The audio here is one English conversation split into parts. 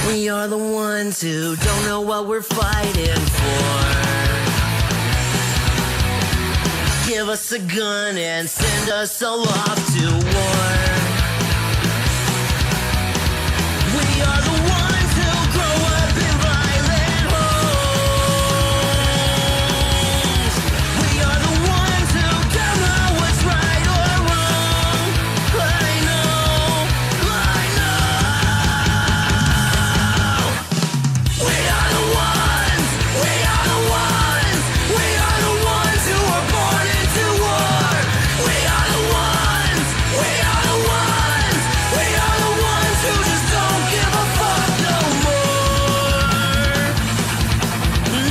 We are the ones who don't know what we're fighting for. Give us a gun and send us all off to war. We are the ones who grow up in violent homes. We are the ones who don't know what's right or wrong. I know. We are the ones. We are the ones. We are the ones who were born into war. We are the ones. We are the ones. We are the ones who just don't give a fuck no more.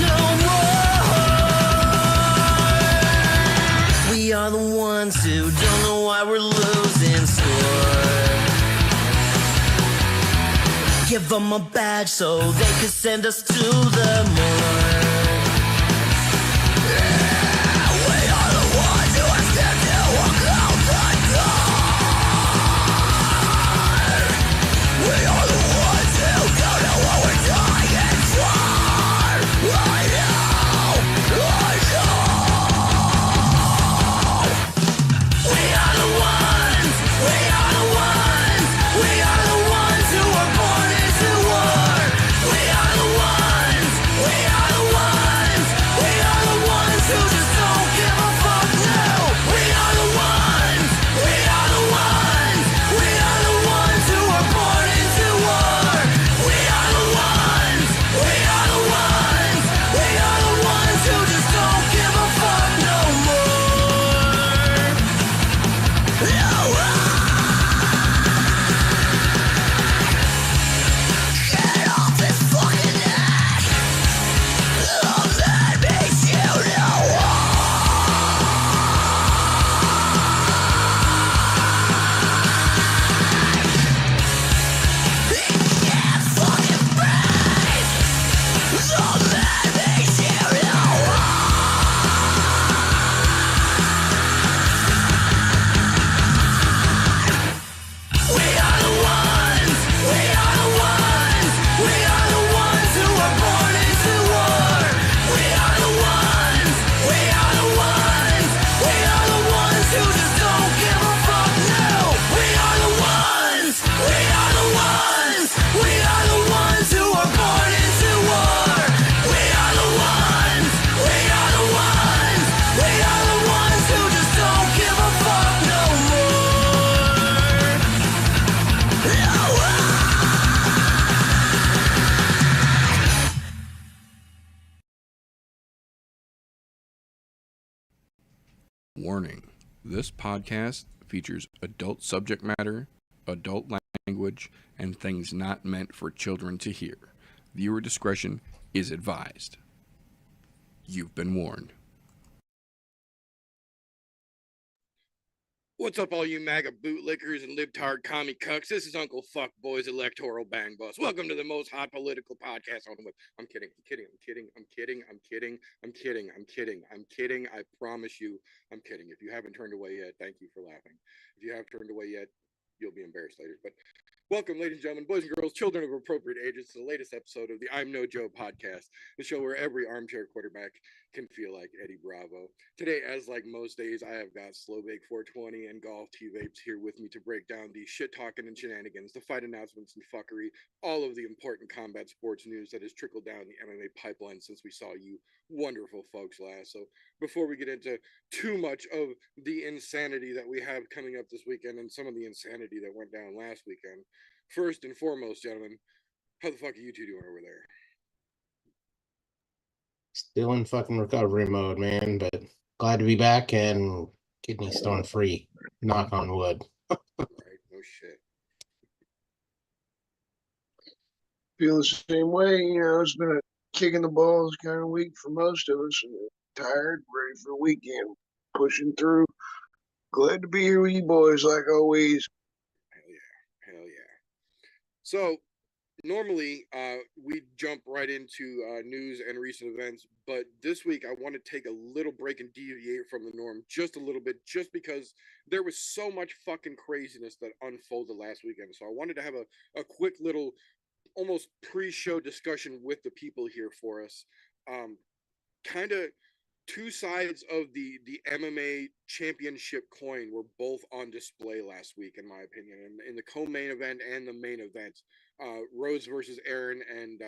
No more. We are the ones who don't know why we're losing score. Give them a badge so they could send us to the morgue. We are the ones who are scared to walk out the door. We are the ones who don't know what we're dying for. I know. We are the ones. We are the ones. We are the ones who were born into war. We are the ones. We are the ones. We are the ones who just don't give a fuck now. We are the ones. We are the ones. We are the ones who were born into war. We are the ones. We are the ones. We are the ones who just don't give a fuck no more. No more. Get off his fucking neck. Oh, that makes you know. He can't fucking breathe. Oh, that makes you know. We are the ones. We are the ones. We are the ones who were born into war. We are the ones. We are the ones. We are the ones who just don't give a fuck now. We are the ones. We are the ones. We are the ones who were born into war. We are the ones. We are the ones. We are the ones who just don't give a fuck no more. No more. Warning: this podcast features adult subject matter, adult language, and things not meant for children to hear. Viewer discretion is advised. You've been warned. What's up, all you MAGA bootlickers and libtard commie cucks? This is Uncle Fuckboy's Electoral Bang Bus. Welcome to the most hot political podcast on the web. I'm kidding. I promise you, I'm kidding. If you haven't turned away yet, thank you for laughing. If you have turned away yet, you'll be embarrassed later. But welcome, ladies and gentlemen, boys and girls, children of appropriate ages, to the latest episode of the I'm No Joe podcast, the show where every armchair quarterback can feel like Eddie Bravo. Today, as like most days, I have got Slow Bake 420 and Golf T Vapes here with me to break down the shit talking and shenanigans, the fight announcements and fuckery, all of the important combat sports news that has trickled down the MMA pipeline since we saw you wonderful folks last. So before we get into too much of the insanity that we have coming up this weekend and some of the insanity that went down last weekend, first and foremost, gentlemen, how the fuck are you two doing over there? Still in fucking recovery mode, man, but glad to be back and kidney stone free. Knock on wood. Right, no shit. Feel the same way. You know, it's been a kick in the balls kind of week for most of us. Tired, ready for the weekend, pushing through. Glad to be here with you boys, like always. Hell yeah. So normally we jump right into news and recent events, but this week I want to take a little break and deviate from the norm just a little bit, just because there was so much fucking craziness that unfolded last weekend. So I wanted to have a quick little almost pre-show discussion with the people here for us. Kind of two sides of the MMA championship coin were both on display last week, in my opinion, in the co-main event and the main event. Rose versus Aaron and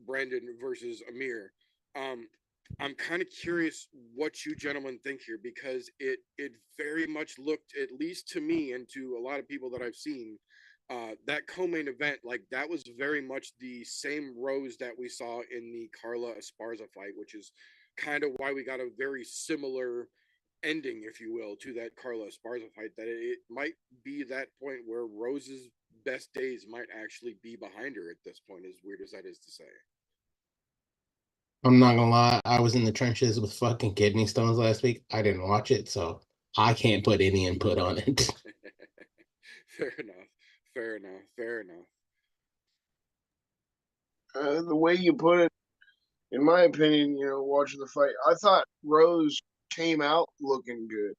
Brandon versus Amir. I'm kind of curious what you gentlemen think here, because it very much looked, at least to me and to a lot of people that I've seen, that co-main event, like that was very much the same Rose that we saw in the Carla Esparza fight, which is kind of why we got a very similar ending, if you will, to that Carla Esparza fight. That it might be that point where Rose's best days might actually be behind her at this point, as weird as that is to say. I'm not gonna lie, I was in the trenches with fucking kidney stones last week. I didn't watch it, so I can't put any input on it. Fair enough. Fair enough. Fair enough. The way you put it, in my opinion, watching the fight, I thought Rose came out looking good.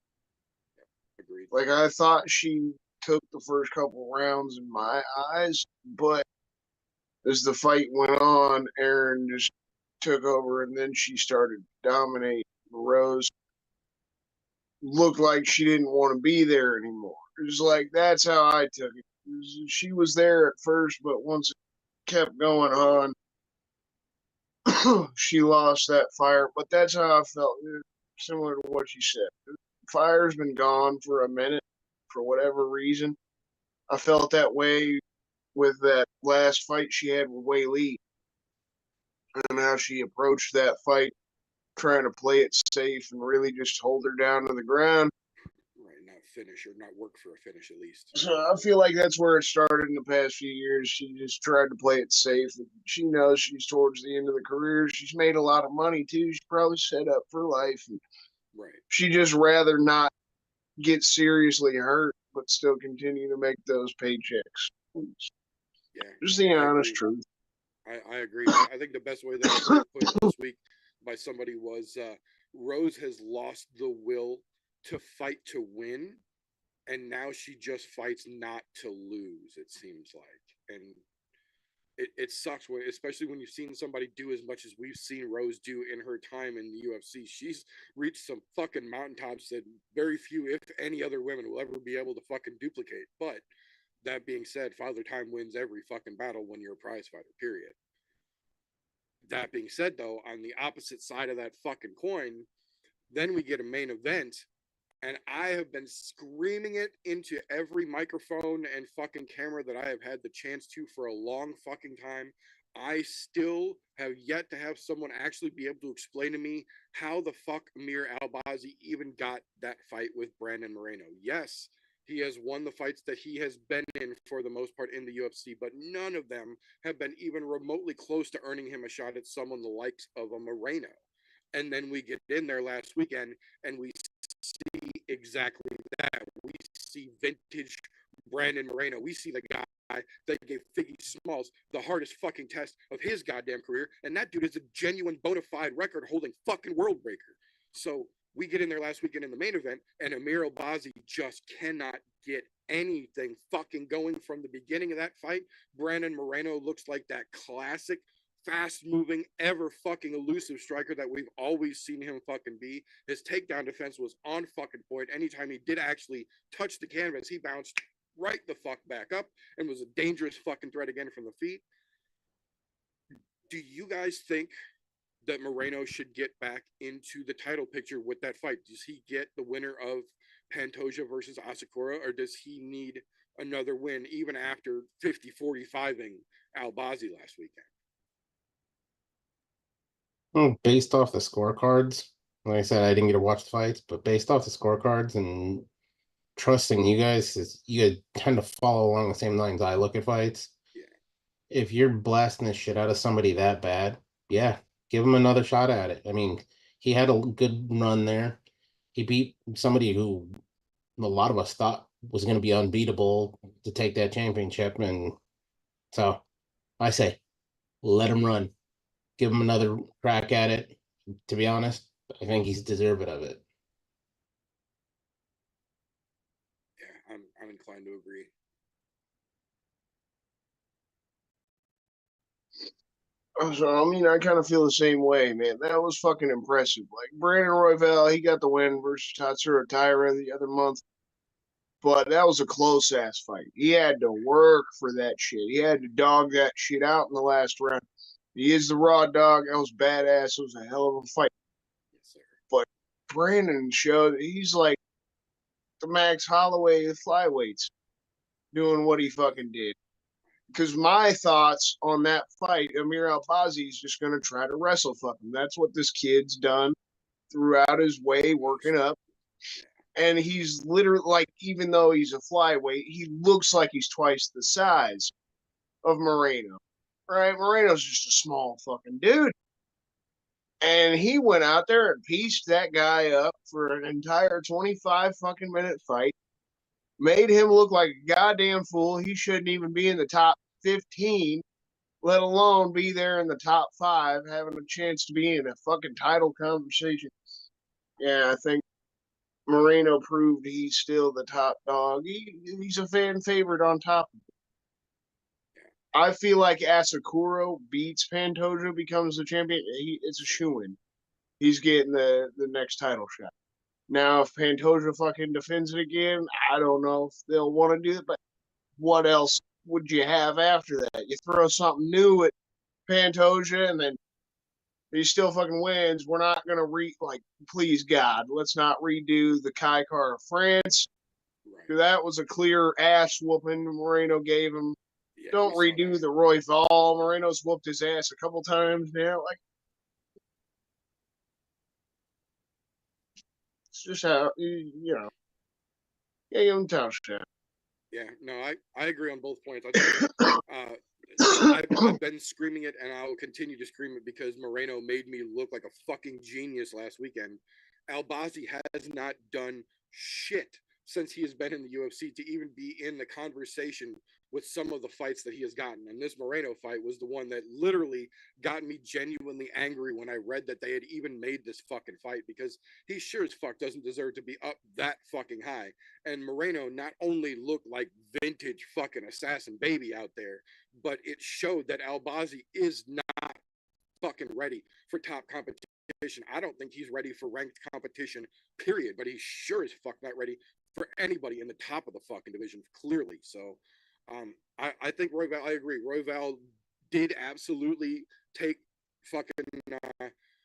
Agreed. Like, I thought she took the first couple rounds in my eyes, but as the fight went on, Aaron just took over, and then she started to dominate. Rose looked like she didn't want to be there anymore. It was like, that's how I took it. She was there at first, but once it kept going on, she lost that fire. But that's how I felt, similar to what you said. Fire's been gone for a minute for whatever reason. I felt that way with that last fight she had with Wei Lee, and how she approached that fight, trying to play it safe and really just hold her down to the ground. Right, not finish, or not work for a finish at least. So I feel like that's where it started in the past few years. She just tried to play it safe. She knows she's towards the end of the career. She's made a lot of money too. She's probably set up for life. Right. She just rather not get seriously hurt, but still continue to make those paychecks. Yeah. Just the honest agree. truth. I agree. I think the best way that I heard it put this week by somebody was Rose has lost the will to fight to win, and now she just fights not to lose, it seems like. And it sucks, when, especially when you've seen somebody do as much as we've seen Rose do in her time in the UFC. She's reached some fucking mountaintops that very few, if any, other women will ever be able to fucking duplicate. But that being said, Father Time wins every fucking battle when you're a prize fighter, period. That being said, though, on the opposite side of that fucking coin, then we get a main event, and I have been screaming it into every microphone and fucking camera that I have had the chance to for a long fucking time. I still have yet to have someone actually be able to explain to me how the fuck Amir Albazi even got that fight with Brandon Moreno. Yes, he has won the fights that he has been in for the most part in the UFC, but none of them have been even remotely close to earning him a shot at someone the likes of a Moreno. And then we get in there last weekend and we see exactly that. We see vintage Brandon Moreno. We see the guy that gave Figgy Smalls the hardest fucking test of his goddamn career, and that dude is a genuine bona fide record holding fucking world breaker. So we get in there last weekend in the main event, and Amir Albazi just cannot get anything fucking going from the beginning of that fight. Brandon Moreno looks like that classic fast moving, ever fucking elusive striker that we've always seen him fucking be. His takedown defense was on fucking point. Anytime he did actually touch the canvas, he bounced right the fuck back up and was a dangerous fucking threat again from the feet. Do you guys think that Moreno should get back into the title picture with that fight? Does he get the winner of Pantoja versus Asakura, or does he need another win even after 50-45ing Albazi last weekend? Well, based off the scorecards, like I said, I didn't get to watch the fights, but based off the scorecards and trusting you guys, is you guys kind of follow along the same lines I look at fights. Yeah. If you're blasting the shit out of somebody that bad, yeah, give him another shot at it. I mean, he had a good run there. He beat somebody who a lot of us thought was going to be unbeatable to take that championship, and so I say, let him run. Give him another crack at it. To be honest, I think he's deserving of it. Yeah, I'm inclined to agree. So, I mean, I kind of feel the same way, man. That was fucking impressive. Like, Brandon Royval, he got the win versus Tatsuro Taira the other month, but that was a close ass fight. He had to work for that shit. He had to dog that shit out in the last round. He is the raw dog. That was badass. It was a hell of a fight. Yes, sir. But Brandon showed he's like the Max Holloway of flyweights doing what he fucking did. Because my thoughts on that fight, Amir Albazi is just going to try to wrestle fuck him. That's what this kid's done throughout his way, working up. And he's literally like, even though he's a flyweight, he looks like he's twice the size of Moreno. Right? Moreno's just a small fucking dude. And he went out there and pieced that guy up for an entire 25 fucking minute fight. Made him look like a goddamn fool. He shouldn't even be in the top 15, let alone be there in the top 5, having a chance to be in a fucking title conversation. Yeah, I think Moreno proved he's still the top dog. He's a fan favorite on top of it. I feel like Asakura beats Pantoja, becomes the champion. It's a shoo-in. He's getting the next title shot. Now, if Pantoja fucking defends it again, I don't know if they'll want to do it, but what else would you have after that? You throw something new at Pantoja and then he still fucking wins. We're not going to please God, let's not redo the Kai Car of France. Right. That was a clear ass whooping Moreno gave him. Yeah, don't redo the Roy Val. Moreno's whooped his ass a couple times now. Like, it's just how, you know, yeah, give him touchdown. Yeah, no, I agree on both points. I've been screaming it, and I will continue to scream it because Moreno made me look like a fucking genius last weekend. Albazi has not done shit since he has been in the UFC to even be in the conversation with some of the fights that he has gotten. And this Moreno fight was the one that literally got me genuinely angry when I read that they had even made this fucking fight, because he sure as fuck doesn't deserve to be up that fucking high. And Moreno not only looked like vintage fucking assassin baby out there, but it showed that Albazi is not fucking ready for top competition. I don't think he's ready for ranked competition, period. But he's sure as fuck not ready for anybody in the top of the fucking division, clearly. So I think Royval, I agree. Royval did absolutely take fucking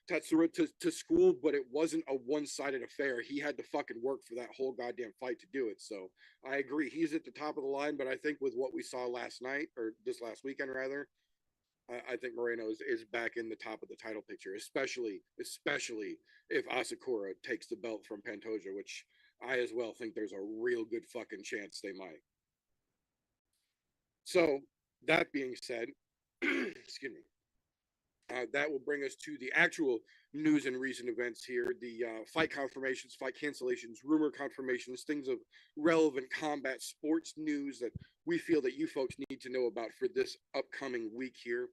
Tatsuro to school, but it wasn't a one-sided affair. He had to fucking work for that whole goddamn fight to do it. So I agree. He's at the top of the line, but I think with what we saw last night, or this last weekend rather, I think Moreno is back in the top of the title picture, especially if Asakura takes the belt from Pantoja, which I as well think there's a real good fucking chance they might. So that being said, excuse me, that will bring us to the actual news and recent events here. The fight confirmations, fight cancellations, rumor confirmations, things of relevant combat sports news that we feel that you folks need to know about for this upcoming week here.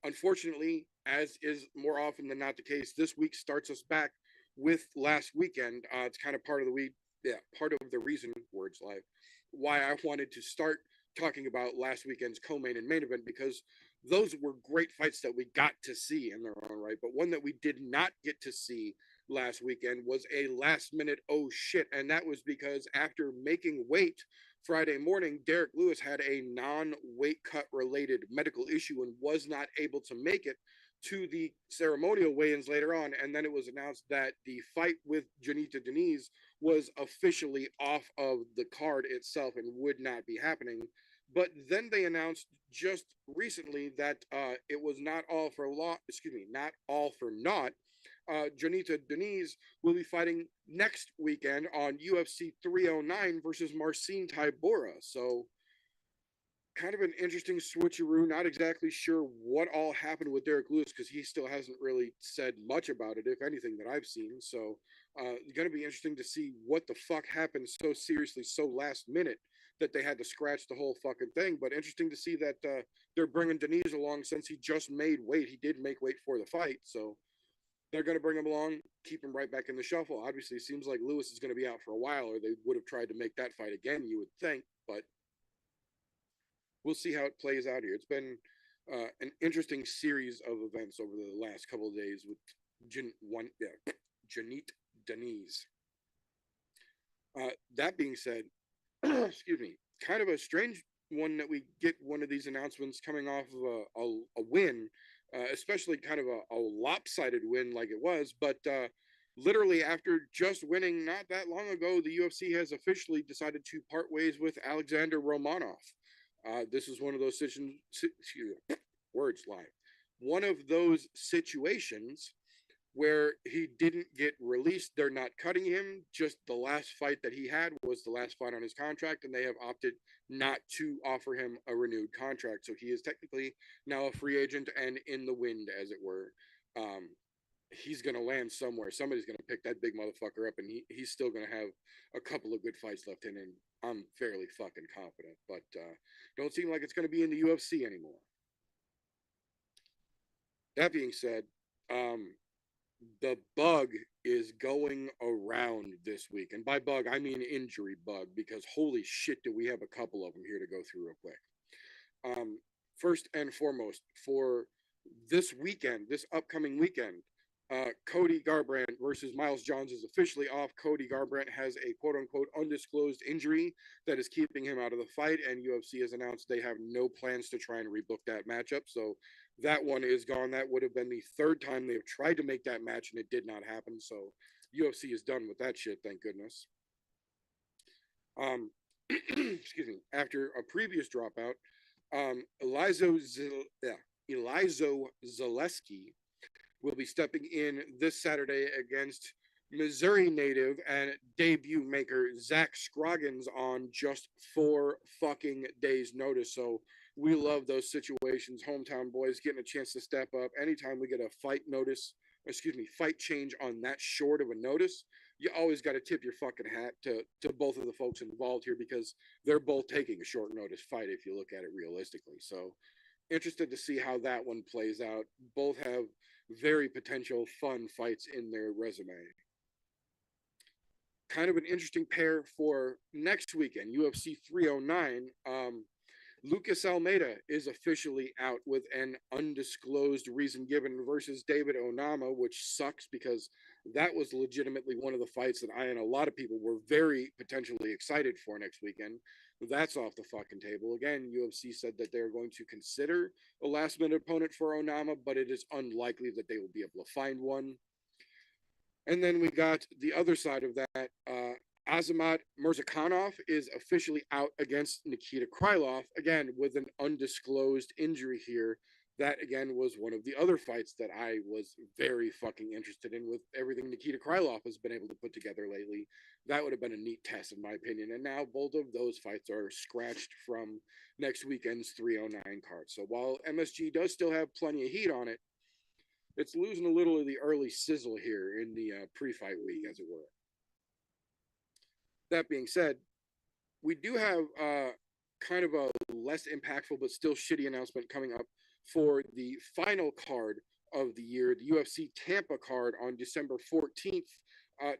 Unfortunately, as is more often than not the case, this week starts us back with last weekend. It's kind of part of the reason, words live, why I wanted to start talking about last weekend's co-main and main event, because those were great fights that we got to see in their own right. But one that we did not get to see last weekend was a last minute oh shit. And that was because after making weight Friday morning, Derek Lewis had a non-weight cut related medical issue and was not able to make it to the ceremonial weigh-ins later on. And then it was announced that the fight with Jonita Denise was officially off of the card itself and would not be happening. But then they announced just recently that it was not all for naught. Jonita Denise will be fighting next weekend on UFC 309 versus Marcin Tybura. So kind of an interesting switcheroo. Not exactly sure what all happened with Derek Lewis, because he still hasn't really said much about it, if anything, that I've seen. So going to be interesting to see what the fuck happened so seriously, so last minute, that they had to scratch the whole fucking thing. But interesting to see that they're bringing Denise along since he just made weight. He did make weight for the fight. So they're going to bring him along, keep him right back in the shuffle. Obviously, it seems like Lewis is going to be out for a while, or they would have tried to make that fight again, you would think. But we'll see how it plays out here. It's been an interesting series of events over the last couple of days with Janit Denise. That being said, excuse me, kind of a strange one that we get one of these announcements coming off of a win, especially kind of a lopsided win like it was, but literally after just winning not that long ago, the UFC has officially decided to part ways with Alexander Romanov. This is one of those one of those situations where he didn't get released. They're not cutting him. Just the last fight that he had was the last fight on his contract, and they have opted not to offer him a renewed contract. So he is technically now a free agent and in the wind, as it were. He's going to land somewhere. Somebody's going to pick that big motherfucker up, and he's still going to have a couple of good fights left in him. I'm fairly fucking confident, but don't seem like it's going to be in the UFC anymore. That being said, the bug is going around this week. And by bug, I mean injury bug, because holy shit, do we have a couple of them here to go through real quick. First and foremost, for this weekend, this upcoming weekend, Cody Garbrandt versus Miles Johns is officially off. Cody Garbrandt has a quote-unquote undisclosed injury that is keeping him out of the fight, and UFC has announced they have no plans to try and rebook that matchup. So that one is gone. That would have been the third time they've tried to make that match, and it did not happen. So UFC is done with that shit, thank goodness. Excuse me. After a previous dropout, Elizo Zaleski will be stepping in this Saturday against Missouri native and debut maker Zach Scroggins on just 4 fucking days' notice. So we love those situations. Hometown boys getting a chance to step up. Anytime we get a fight change on that short of a notice, you always got to tip your fucking hat to both of the folks involved here, because they're both taking a short notice fight if you look at it realistically. So interested to see how that one plays out. Both have very potential fun fights in their resume. Kind of an interesting pair for next weekend, UFC 309. Lucas Almeida is officially out with an undisclosed reason given versus David Onama, which sucks because that was legitimately one of the fights that I and a lot of people were very potentially excited for next weekend. That's off the fucking table. Again, UFC said that they're going to consider a last-minute opponent for Onama, but it is unlikely that they will be able to find one. And then we got the other side of that. Azamat Murzakanov is officially out against Nikita Krylov, again, with an undisclosed injury here. That, again, was one of the other fights that I was very fucking interested in with everything Nikita Krylov has been able to put together lately. That would have been a neat test, in my opinion. And now both of those fights are scratched from next weekend's 309 card. So while MSG does still have plenty of heat on it, it's losing a little of the early sizzle here in the pre-fight week, as it were. That being said, we do have kind of a less impactful but still shitty announcement coming up for the final card of the year, the UFC Tampa card on December 14th.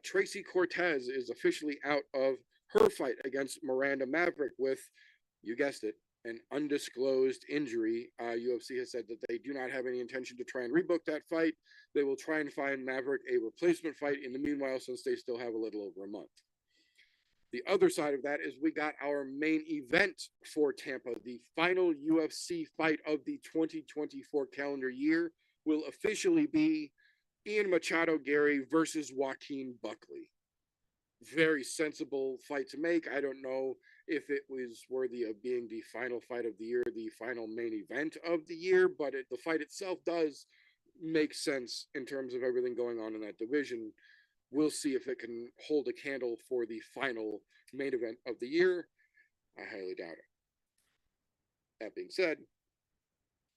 Tracy Cortez is officially out of her fight against Miranda Maverick with, you guessed it, an undisclosed injury. UFC has said that they do not have any intention to try and rebook that fight. They will try and find Maverick a replacement fight in the meanwhile, since they still have a little over a month. The other side of that is we got our main event for Tampa. The final UFC fight of the 2024 calendar year will officially be Ian Machado Gary versus Joaquin Buckley. Very sensible fight to make. I don't know if it was worthy of being the final fight of the year, the final main event of the year, but the fight itself does make sense in terms of everything going on in that division. We'll see if it can hold a candle for the final main event of the year. I highly doubt it. That being said,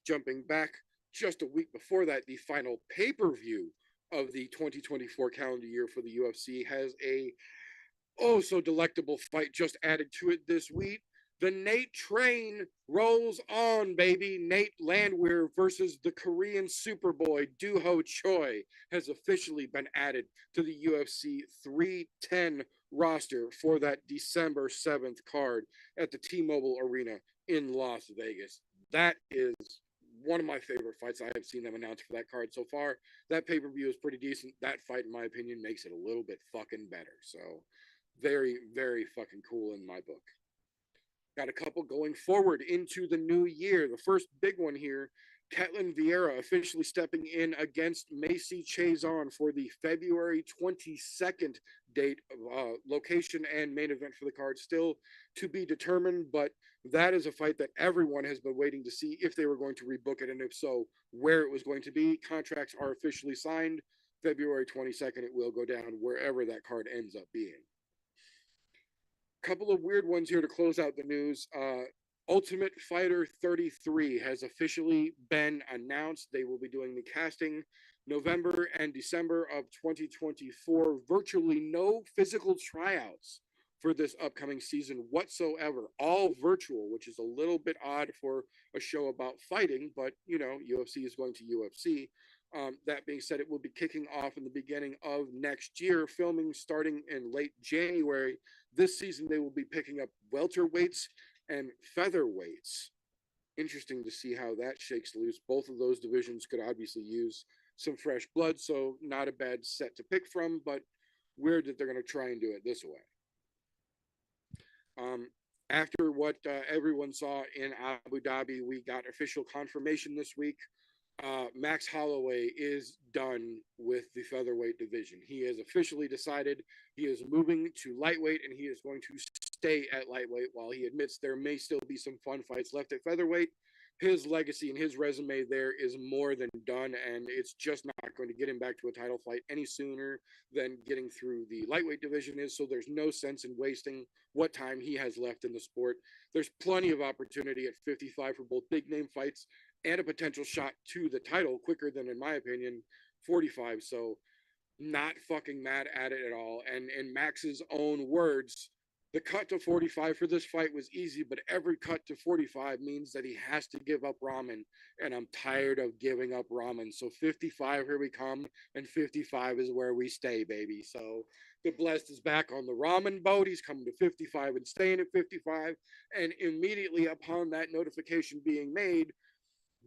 jumping back just a week before that, the final pay-per-view of the 2024 calendar year for the UFC has a so delectable fight just added to it this week. The Nate train rolls on, baby. Nate Landwehr versus the Korean Superboy Doo-Ho Choi has officially been added to the UFC 310 roster for that December 7th card at the T-Mobile Arena in Las Vegas. That is one of my favorite fights I have seen them announce for that card so far. That pay-per-view is pretty decent. That fight, in my opinion, makes it a little bit fucking better. So very, very fucking cool in my book. Got a couple going forward into the new year. The first big one here, Ketlin Vieira officially stepping in against Macy Chazon for the February 22nd date, location and main event for the card still to be determined, but that is a fight that everyone has been waiting to see if they were going to rebook it, and if so, where it was going to be. Contracts are officially signed. February 22nd, it will go down wherever that card ends up being. Couple of weird ones here to close out the news. Ultimate Fighter 33 has officially been announced. They will be doing the casting November and December of 2024. Virtually no physical tryouts for this upcoming season whatsoever. All virtual, which is a little bit odd for a show about fighting, but you know, UFC is going to UFC. That being said, it will be kicking off in the beginning of next year, filming starting in late January. This season, they will be picking up welterweights and featherweights. Interesting to see how that shakes loose. Both of those divisions could obviously use some fresh blood, so not a bad set to pick from, but weird that they're going to try and do it this way. After what everyone saw in Abu Dhabi, we got official confirmation this week. Max Holloway is done with the featherweight division. He has officially decided he is moving to lightweight, and he is going to stay at lightweight. While he admits there may still be some fun fights left at featherweight, his legacy and his resume there is more than done, and it's just not going to get him back to a title fight any sooner than getting through the lightweight division is. So there's no sense in wasting what time he has left in the sport. There's plenty of opportunity at 55 for both big name fights and a potential shot to the title quicker than, in my opinion, 45. So not fucking mad at it at all. And in Max's own words, the cut to 45 for this fight was easy, but every cut to 45 means that he has to give up ramen, and I'm tired of giving up ramen. So 55, here we come, and 55 is where we stay, baby. So the Blessed is back on the ramen boat. He's coming to 55 and staying at 55, and immediately upon that notification being made,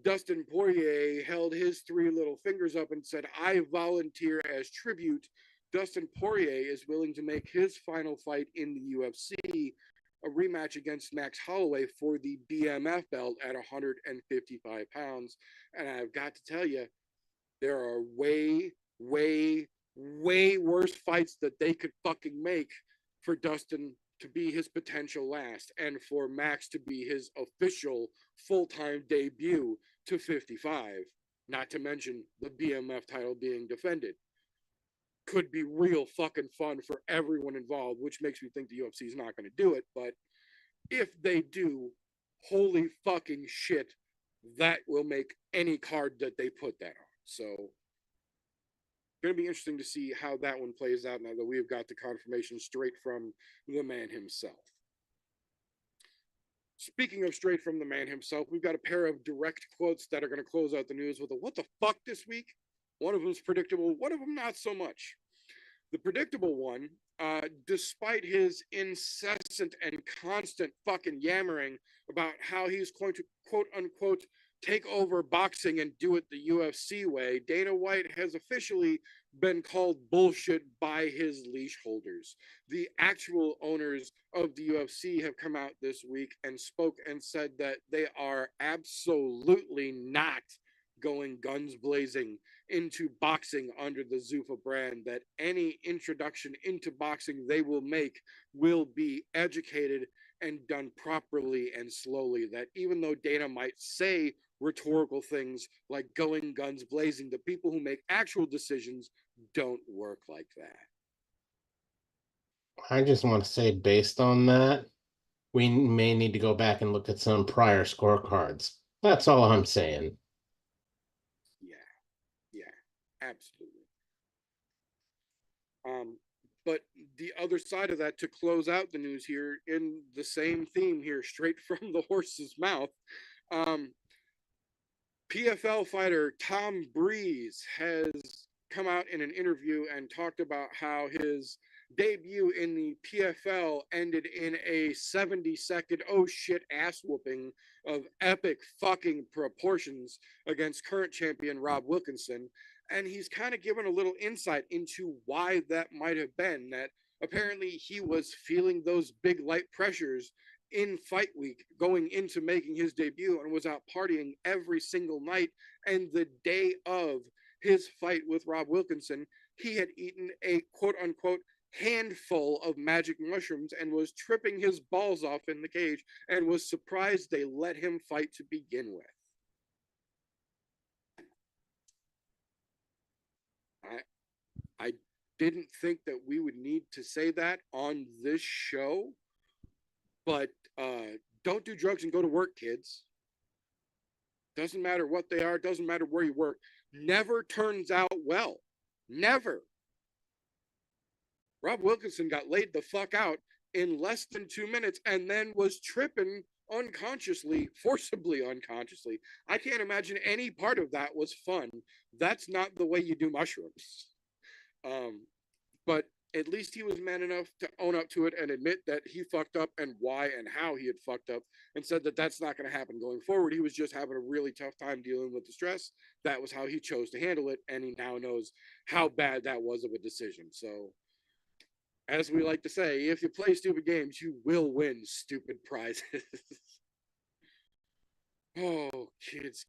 Dustin Poirier held his three little fingers up and said, I volunteer as tribute. Dustin Poirier is willing to make his final fight in the UFC, a rematch against Max Holloway for the BMF belt at 155 pounds. And I've got to tell you, there are way, way, way worse fights that they could fucking make for Dustin to be his potential last, and for Max to be his official full-time debut to 55, not to mention the BMF title being defended. Could be real fucking fun for everyone involved, which makes me think the UFC is not going to do it, but if they do, holy fucking shit, that will make any card that they put that on. So going to be interesting to see how that one plays out now that we've got the confirmation straight from the man himself. Speaking of straight from the man himself, we've got a pair of direct quotes that are going to close out the news with a what the fuck this week. One of them's predictable, one of them not so much. The predictable one, despite his incessant and constant fucking yammering about how he's going to quote unquote take over boxing and do it the UFC way, Dana White has officially been called bullshit by his leash holders. The actual owners of the UFC have come out this week and spoke and said that they are absolutely not going guns blazing into boxing under the Zuffa brand, that any introduction into boxing they will make will be educated and done properly and slowly, that even though Dana might say rhetorical things like going guns blazing, the people who make actual decisions don't work like that. I just want to say, based on that, we may need to go back and look at some prior scorecards. That's all I'm saying. Yeah, absolutely. But the other side of that, to close out the news here, in the same theme here, straight from the horse's mouth, PFL fighter Tom Breeze has come out in an interview and talked about how his debut in the PFL ended in a 70-second oh shit ass whooping of epic fucking proportions against current champion Rob Wilkinson. And he's kind of given a little insight into why that might have been, that apparently he was feeling those big light pressures in fight week going into making his debut and was out partying every single night. And the day of his fight with Rob Wilkinson, he had eaten a quote unquote handful of magic mushrooms and was tripping his balls off in the cage and was surprised they let him fight to begin with. I didn't think that we would need to say that on this show, but don't do drugs and go to work, kids. Doesn't matter what they are, doesn't matter where you work. Never turns out well. Never. Rob Wilkinson got laid the fuck out in less than 2 minutes and then was tripping unconsciously, forcibly unconsciously. I can't imagine any part of that was fun. That's not the way you do mushrooms. But at least he was man enough to own up to it and admit that he fucked up and why and how he had fucked up, and said that that's not going to happen going forward. He was just having a really tough time dealing with the stress. That was how he chose to handle it, and he now knows how bad that was of a decision. So, as we like to say, if you play stupid games, you will win stupid prizes. Oh, kids.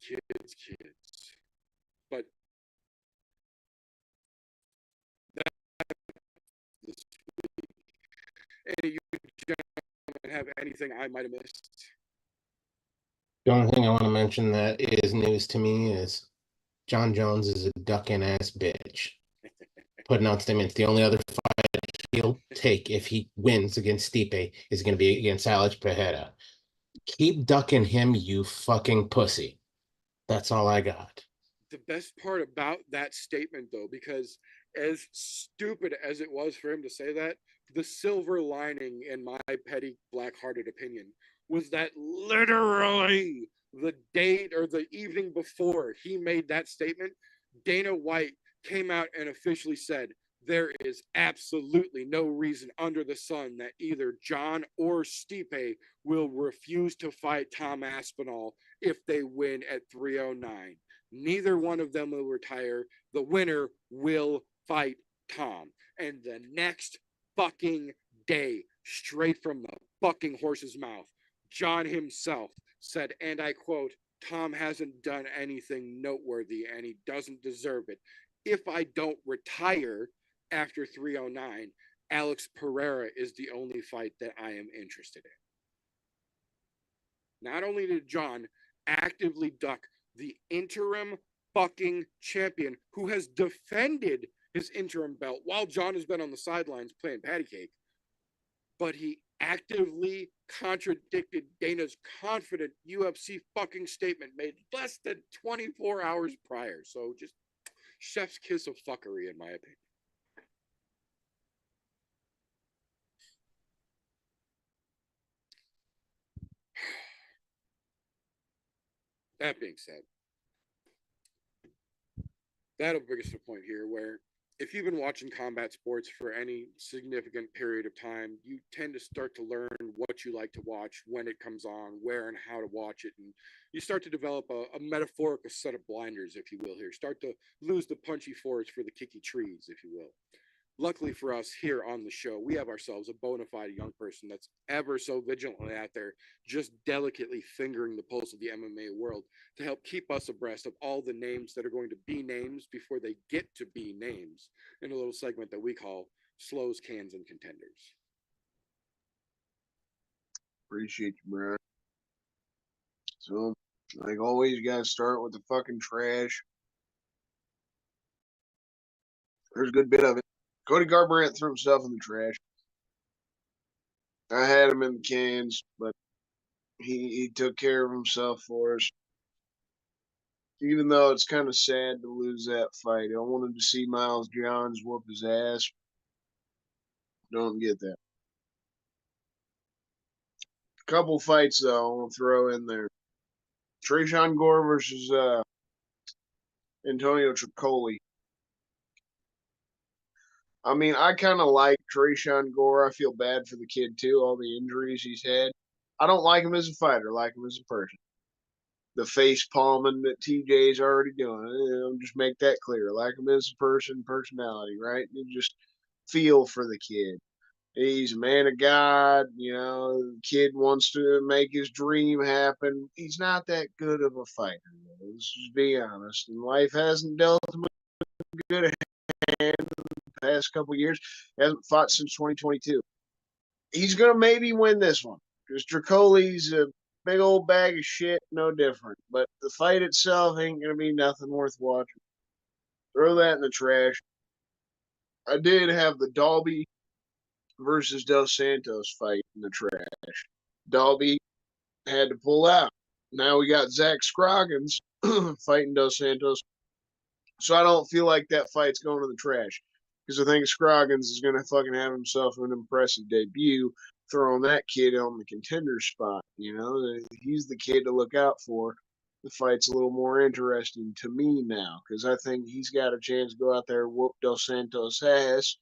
But this week, any of you gentlemen have anything I might have missed? The only thing I want to mention that is news to me is John Jones is a ducking ass bitch. Putting out statements. The only other fight he'll take if he wins against Stipe is going to be against Alex Pereira. Keep ducking him, you fucking pussy. That's all I got. The best part about that statement, though, because as stupid as it was for him to say that, the silver lining, in my petty black-hearted opinion, was that literally the date or the evening before he made that statement, Dana White came out and officially said, there is absolutely no reason under the sun that either John or Stipe will refuse to fight Tom Aspinall if they win at 309. Neither one of them will retire. The winner will fight Tom. And the next fucking day, straight from the fucking horse's mouth, John himself said, and I quote, Tom hasn't done anything noteworthy and he doesn't deserve it. If I don't retire after 309, Alex Pereira is the only fight that I am interested in. Not only did John actively duck the interim fucking champion who has defended his interim belt while John has been on the sidelines playing patty cake, but he actively contradicted Dana's confident UFC fucking statement made less than 24 hours prior. So just chef's kiss of fuckery, in my opinion. That being said, that'll bring us to a point here where if you've been watching combat sports for any significant period of time, you tend to start to learn what you like to watch, when it comes on, where and how to watch it, and you start to develop a metaphorical set of blinders, if you will, here. Start to lose the punchy forest for the kicky trees, if you will. Luckily for us here on the show, we have ourselves a bona fide young person that's ever so vigilantly out there, just delicately fingering the pulse of the MMA world to help keep us abreast of all the names that are going to be names before they get to be names in a little segment that we call Slows, Cans, and Contenders. Appreciate you, bro. So, like always, you gotta start with the fucking trash. There's a good bit of it. Cody Garbrandt threw himself in the trash. I had him in the cans, but he took care of himself for us. Even though it's kind of sad to lose that fight. I wanted to see Miles Johns whoop his ass. Don't get that. Couple fights, though, I want to throw in there. Tresean Gore versus Antonio Tricoli. I mean, I kind of like Trayshawn Gore. I feel bad for the kid too, all the injuries he's had. I don't like him as a fighter, I like him as a person. The face palming that TJ's already doing, just make that clear. I like him as a person, personality, right? You just feel for the kid. He's a man of God, the kid wants to make his dream happen. He's not that good of a fighter, let's just be honest. And life hasn't dealt him a good hand the past couple years. He hasn't fought since 2022. He's going to maybe win this one because Dracoli's a big old bag of shit, no different. But the fight itself ain't going to be nothing worth watching. Throw that in the trash. I did have the Dalby versus Dos Santos fight in the trash. Dalby had to pull out. Now we got Zach Scroggins fighting Dos Santos. So I don't feel like that fight's going to the trash because I think Scroggins is going to fucking have himself an impressive debut throwing that kid on the contender spot. He's the kid to look out for. The fight's a little more interesting to me now because I think he's got a chance to go out there and whoop Dos Santos' ass,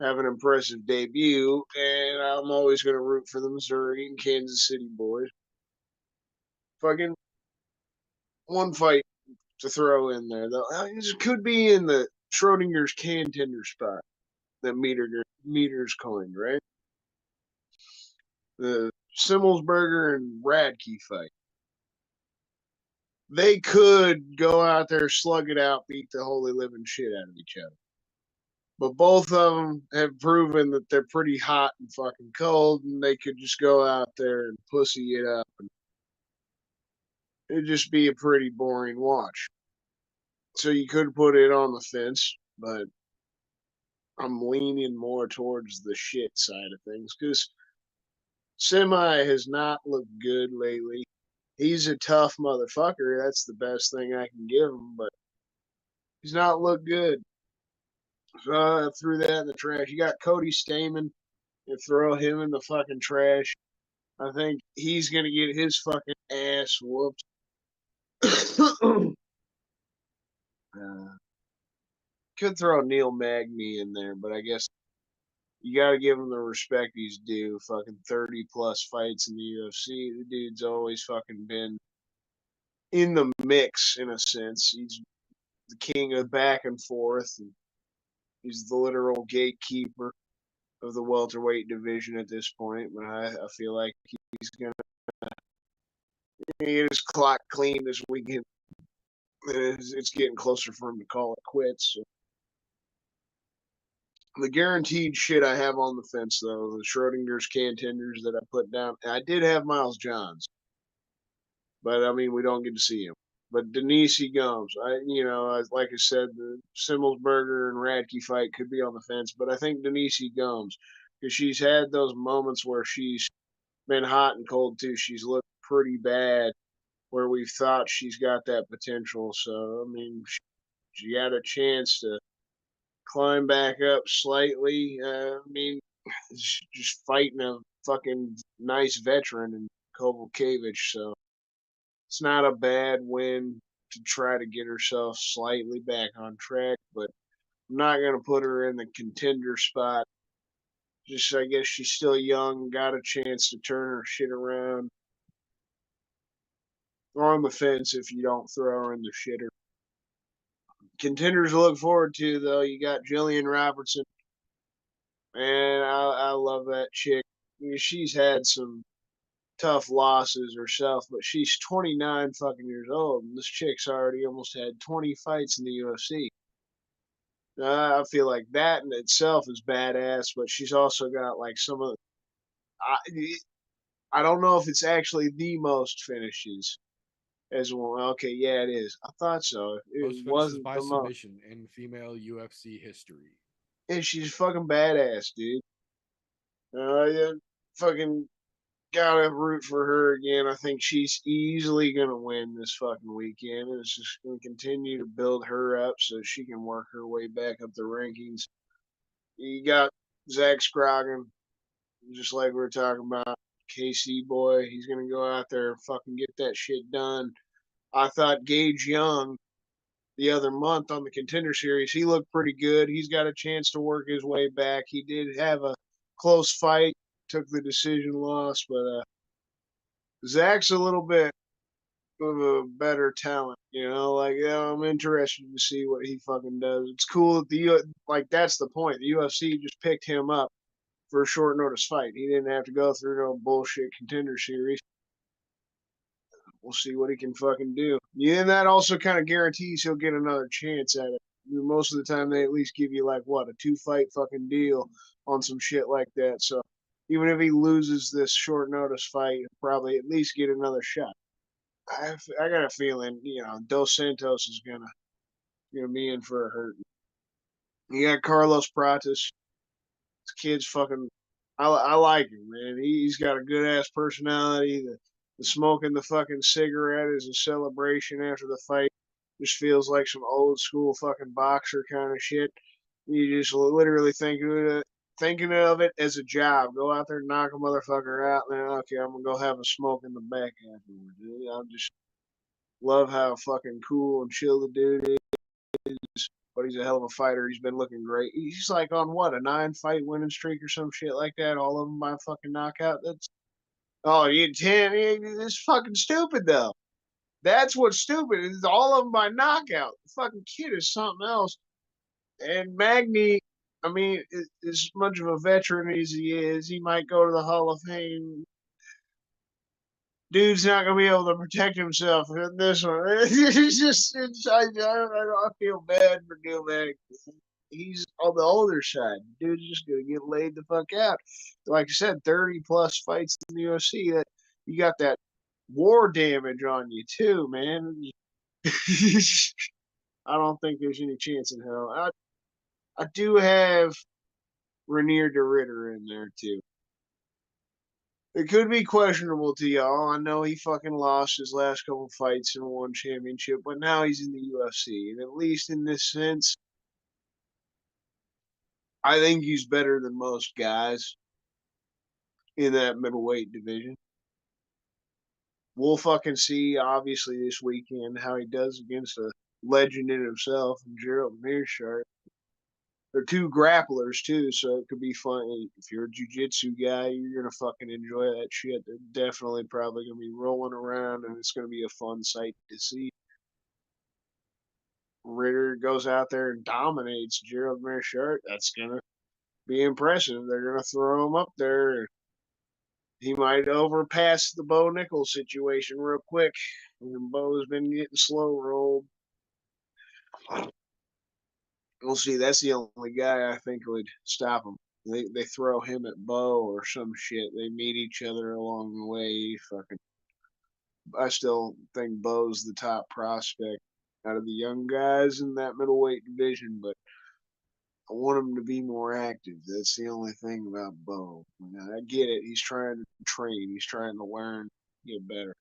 have an impressive debut, and I'm always going to root for the Missouri and Kansas City boys. Fucking one fight to throw in there, though. This could be in the Schrodinger's contender spot that meters coined, right? The Simmelsberger and Radke fight. They could go out there, slug it out, beat the holy living shit out of each other. But both of them have proven that they're pretty hot and fucking cold, and they could just go out there and pussy it up, and it'd just be a pretty boring watch. So you could put it on the fence, but I'm leaning more towards the shit side of things because Semi has not looked good lately. He's a tough motherfucker. That's the best thing I can give him, but he's not looked good. So I threw that in the trash. You got Cody Stamen. You throw him in the fucking trash. I think he's going to get his fucking ass whooped. Could throw Neil Magny in there, but I guess you got to give him the respect he's due. Fucking 30 plus fights in the UFC. The dude's always fucking been in the mix in a sense. He's the king of back and forth, and he's the literal gatekeeper of the welterweight division at this point. But I feel like he's gonna get his clock clean this weekend. It's getting closer for him to call it quits. So. The guaranteed shit I have on the fence, though, the Schrodinger's contenders that I put down. I did have Miles Johns, but I mean, we don't get to see him. But Denise Gums, like I said, the Simmelsberger and Radke fight could be on the fence, but I think Denise Gums, because she's had those moments where she's been hot and cold too. She's looked pretty bad where we've thought she's got that potential. So, I mean, she had a chance to climb back up slightly. I mean, just fighting a fucking nice veteran in Kovalevich. So it's not a bad win to try to get herself slightly back on track, but I'm not going to put her in the contender spot. Just, I guess she's still young, got a chance to turn her shit around. Or on the fence if you don't throw her in the shitter. Contenders to look forward to, though, you got Jillian Robertson. Man, I love that chick. I mean, she's had some tough losses herself, but she's 29 fucking years old, and this chick's already almost had 20 fights in the UFC. I feel like that in itself is badass, but she's also got like some of. I don't know if it's actually the most finishes as one. Okay, yeah, it is. I thought so. It Most finishes wasn't by the most. submission in female UFC history. And she's fucking badass, dude. Yeah, fucking gotta root for her again. I think she's easily gonna win this fucking weekend. And it's just gonna continue to build her up so she can work her way back up the rankings. You got Zach Scroggin, just like we were talking about. KC boy, he's gonna go out there and fucking get that shit done. I thought Gage Young the other month on the Contender Series. He looked pretty good. He's got a chance to work his way back. He did have a close fight, took the decision loss, but Zach's a little bit of a better talent, Like, I'm interested to see what he fucking does. It's cool that that's the point. The UFC just picked him up for a short notice fight. He didn't have to go through no bullshit Contender Series. We'll see what he can fucking do. Yeah, and that also kind of guarantees he'll get another chance at it. Most of the time, they at least give you like what, a 2-fight fucking deal on some shit like that. So even if he loses this short notice fight, he'll probably at least get another shot. I got a feeling, Dos Santos is gonna be in for a hurt. You got Carlos Prates. This kid's fucking. I like him, man. He's got a good ass personality. The smoking the fucking cigarette is a celebration after the fight. Just feels like some old school fucking boxer kind of shit. You just literally thinking of it as a job. Go out there, knock a motherfucker out, and then okay, I'm gonna go have a smoke in the back afterwards. I just love how fucking cool and chill the dude is. But he's a hell of a fighter. He's been looking great. He's like on what, a 9-fight winning streak or some shit like that. All of them by fucking knockout. You 10. It's fucking stupid though. That's what's stupid. Is all of them by knockout. The fucking kid is something else. And Magny, I mean, as much of a veteran as he is, he might go to the Hall of Fame. Dude's not gonna be able to protect himself in this one. I feel bad for Gilbert. He's on the older side. Dude's just gonna get laid the fuck out. Like I said, 30+ fights in the UFC. That you got that war damage on you too, man. I don't think there's any chance in hell. I do have Rainier de Ritter in there too. It could be questionable to y'all. I know he fucking lost his last couple fights and won championship, but now he's in the UFC. And at least in this sense, I think he's better than most guys in that middleweight division. We'll fucking see, obviously, this weekend how he does against a legend in himself, Gerald Meerschaert. They're two grapplers too, so it could be fun. If you're a jiu-jitsu guy, you're gonna fucking enjoy that shit. They're definitely probably gonna be rolling around, and it's gonna be a fun sight to see. Ritter goes out there and dominates Gerald Meerschaert. That's gonna be impressive. They're gonna throw him up there. He might overpass the Bo Nichols situation real quick. And Bo's been getting slow rolled. We'll see. That's the only guy I think would stop him. They throw him at Bo or some shit. They meet each other along the way. Fucking. I still think Bo's the top prospect out of the young guys in that middleweight division, but I want him to be more active. That's the only thing about Bo. I get it. He's trying to train. He's trying to learn, get better.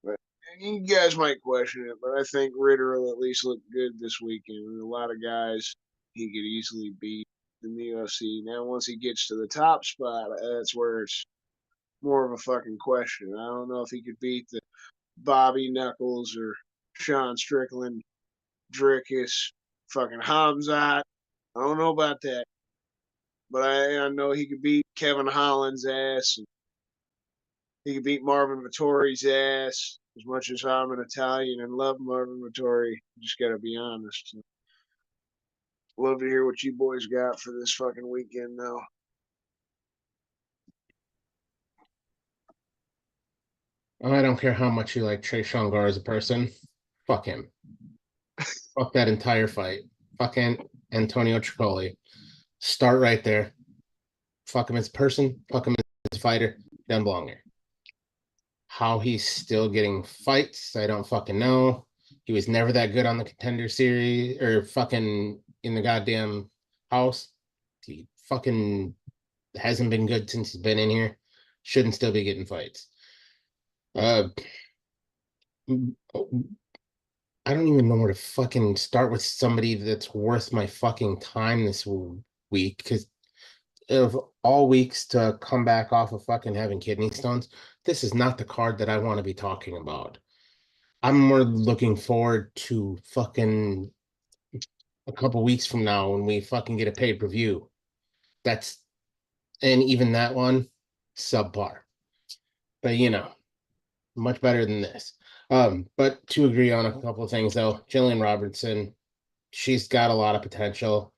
But you guys might question it, but I think Ritter will at least look good this weekend. There's a lot of guys he could easily beat in the UFC. Now, once he gets to the top spot, that's where it's more of a fucking question. I don't know if he could beat the Bobby Knuckles or Sean Strickland, Drickus, fucking Hamzat. I don't know about that. But I know he could beat Kevin Holland's ass. And he could beat Marvin Vittori's ass. As much as I'm an Italian and love Marvin Vittori, just got to be honest. Love to hear what you boys got for this fucking weekend, though. I don't care how much you like Trey Shangar as a person. Fuck him. Fuck that entire fight. Fucking Antonio Tricoli. Start right there. Fuck him as a person. Fuck him as a fighter. Doesn't belong here. How he's still getting fights, I don't fucking know. He was never that good on the Contender Series or fucking in the goddamn house. He fucking hasn't been good since he's been in here. Shouldn't still be getting fights. I don't even know where to fucking start with somebody that's worth my fucking time this week, because of all weeks to come back off of fucking having kidney stones, this is not the card that I want to be talking about. I'm more looking forward to fucking a couple weeks from now when we fucking get a pay-per-view. That's and even that one, subpar. But much better than this. But to agree on a couple of things though, Jillian Robertson, she's got a lot of potential.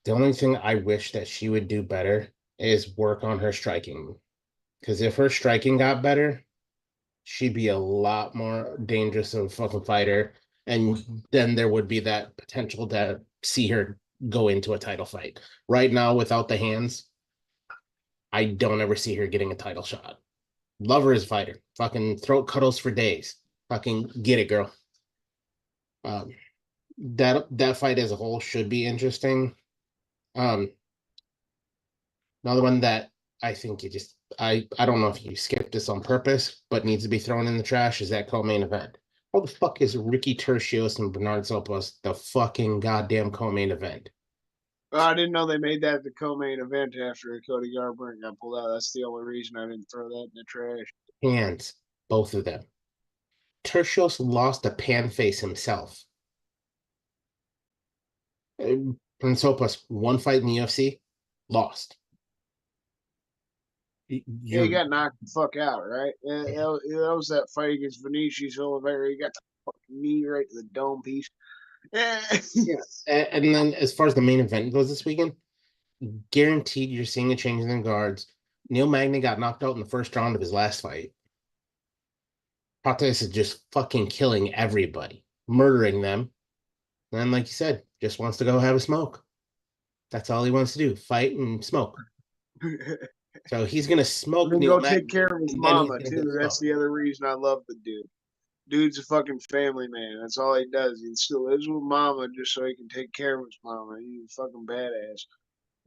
The only thing I wish that she would do better is work on her striking. Because if her striking got better, she'd be a lot more dangerous of a fucking fighter. And then there would be that potential to see her go into a title fight. Right now, without the hands, I don't ever see her getting a title shot. Love her as a fighter. Fucking throat cuddles for days. Fucking get it, girl. Um, that fight as a whole should be interesting. Um, Another one that I think I don't know if you skipped this on purpose, but needs to be thrown in the trash is that co-main event. How the fuck is Ricky Tercios and Bernard Sopas the fucking goddamn co-main event? I didn't know they made that the co-main event after Cody Garbrandt got pulled out. That's the only reason I didn't throw that in the trash. Hands, both of them. Tercios lost to Pan Face himself. Bernard Sopas, one fight in the UFC, lost. Yeah, he You're got knocked the fuck out, right? Yeah, that was that fight against Vinicius Oliveira. He got the fucking knee right to the dome piece. Yeah. and then as far as the main event goes this weekend, guaranteed you're seeing a change in the guards. Neil Magny got knocked out in the first round of his last fight. Prates is just fucking killing everybody, murdering them. And like you said, just wants to go have a smoke. That's all he wants to do, fight and smoke. So he's gonna smoke And Neil go take care Magny, of his and then he's mama gonna too. go That's smoke. the other reason I love the dude. Dude's a fucking family man. That's all he does. He still lives with mama just so he can take care of his mama. He's a fucking badass.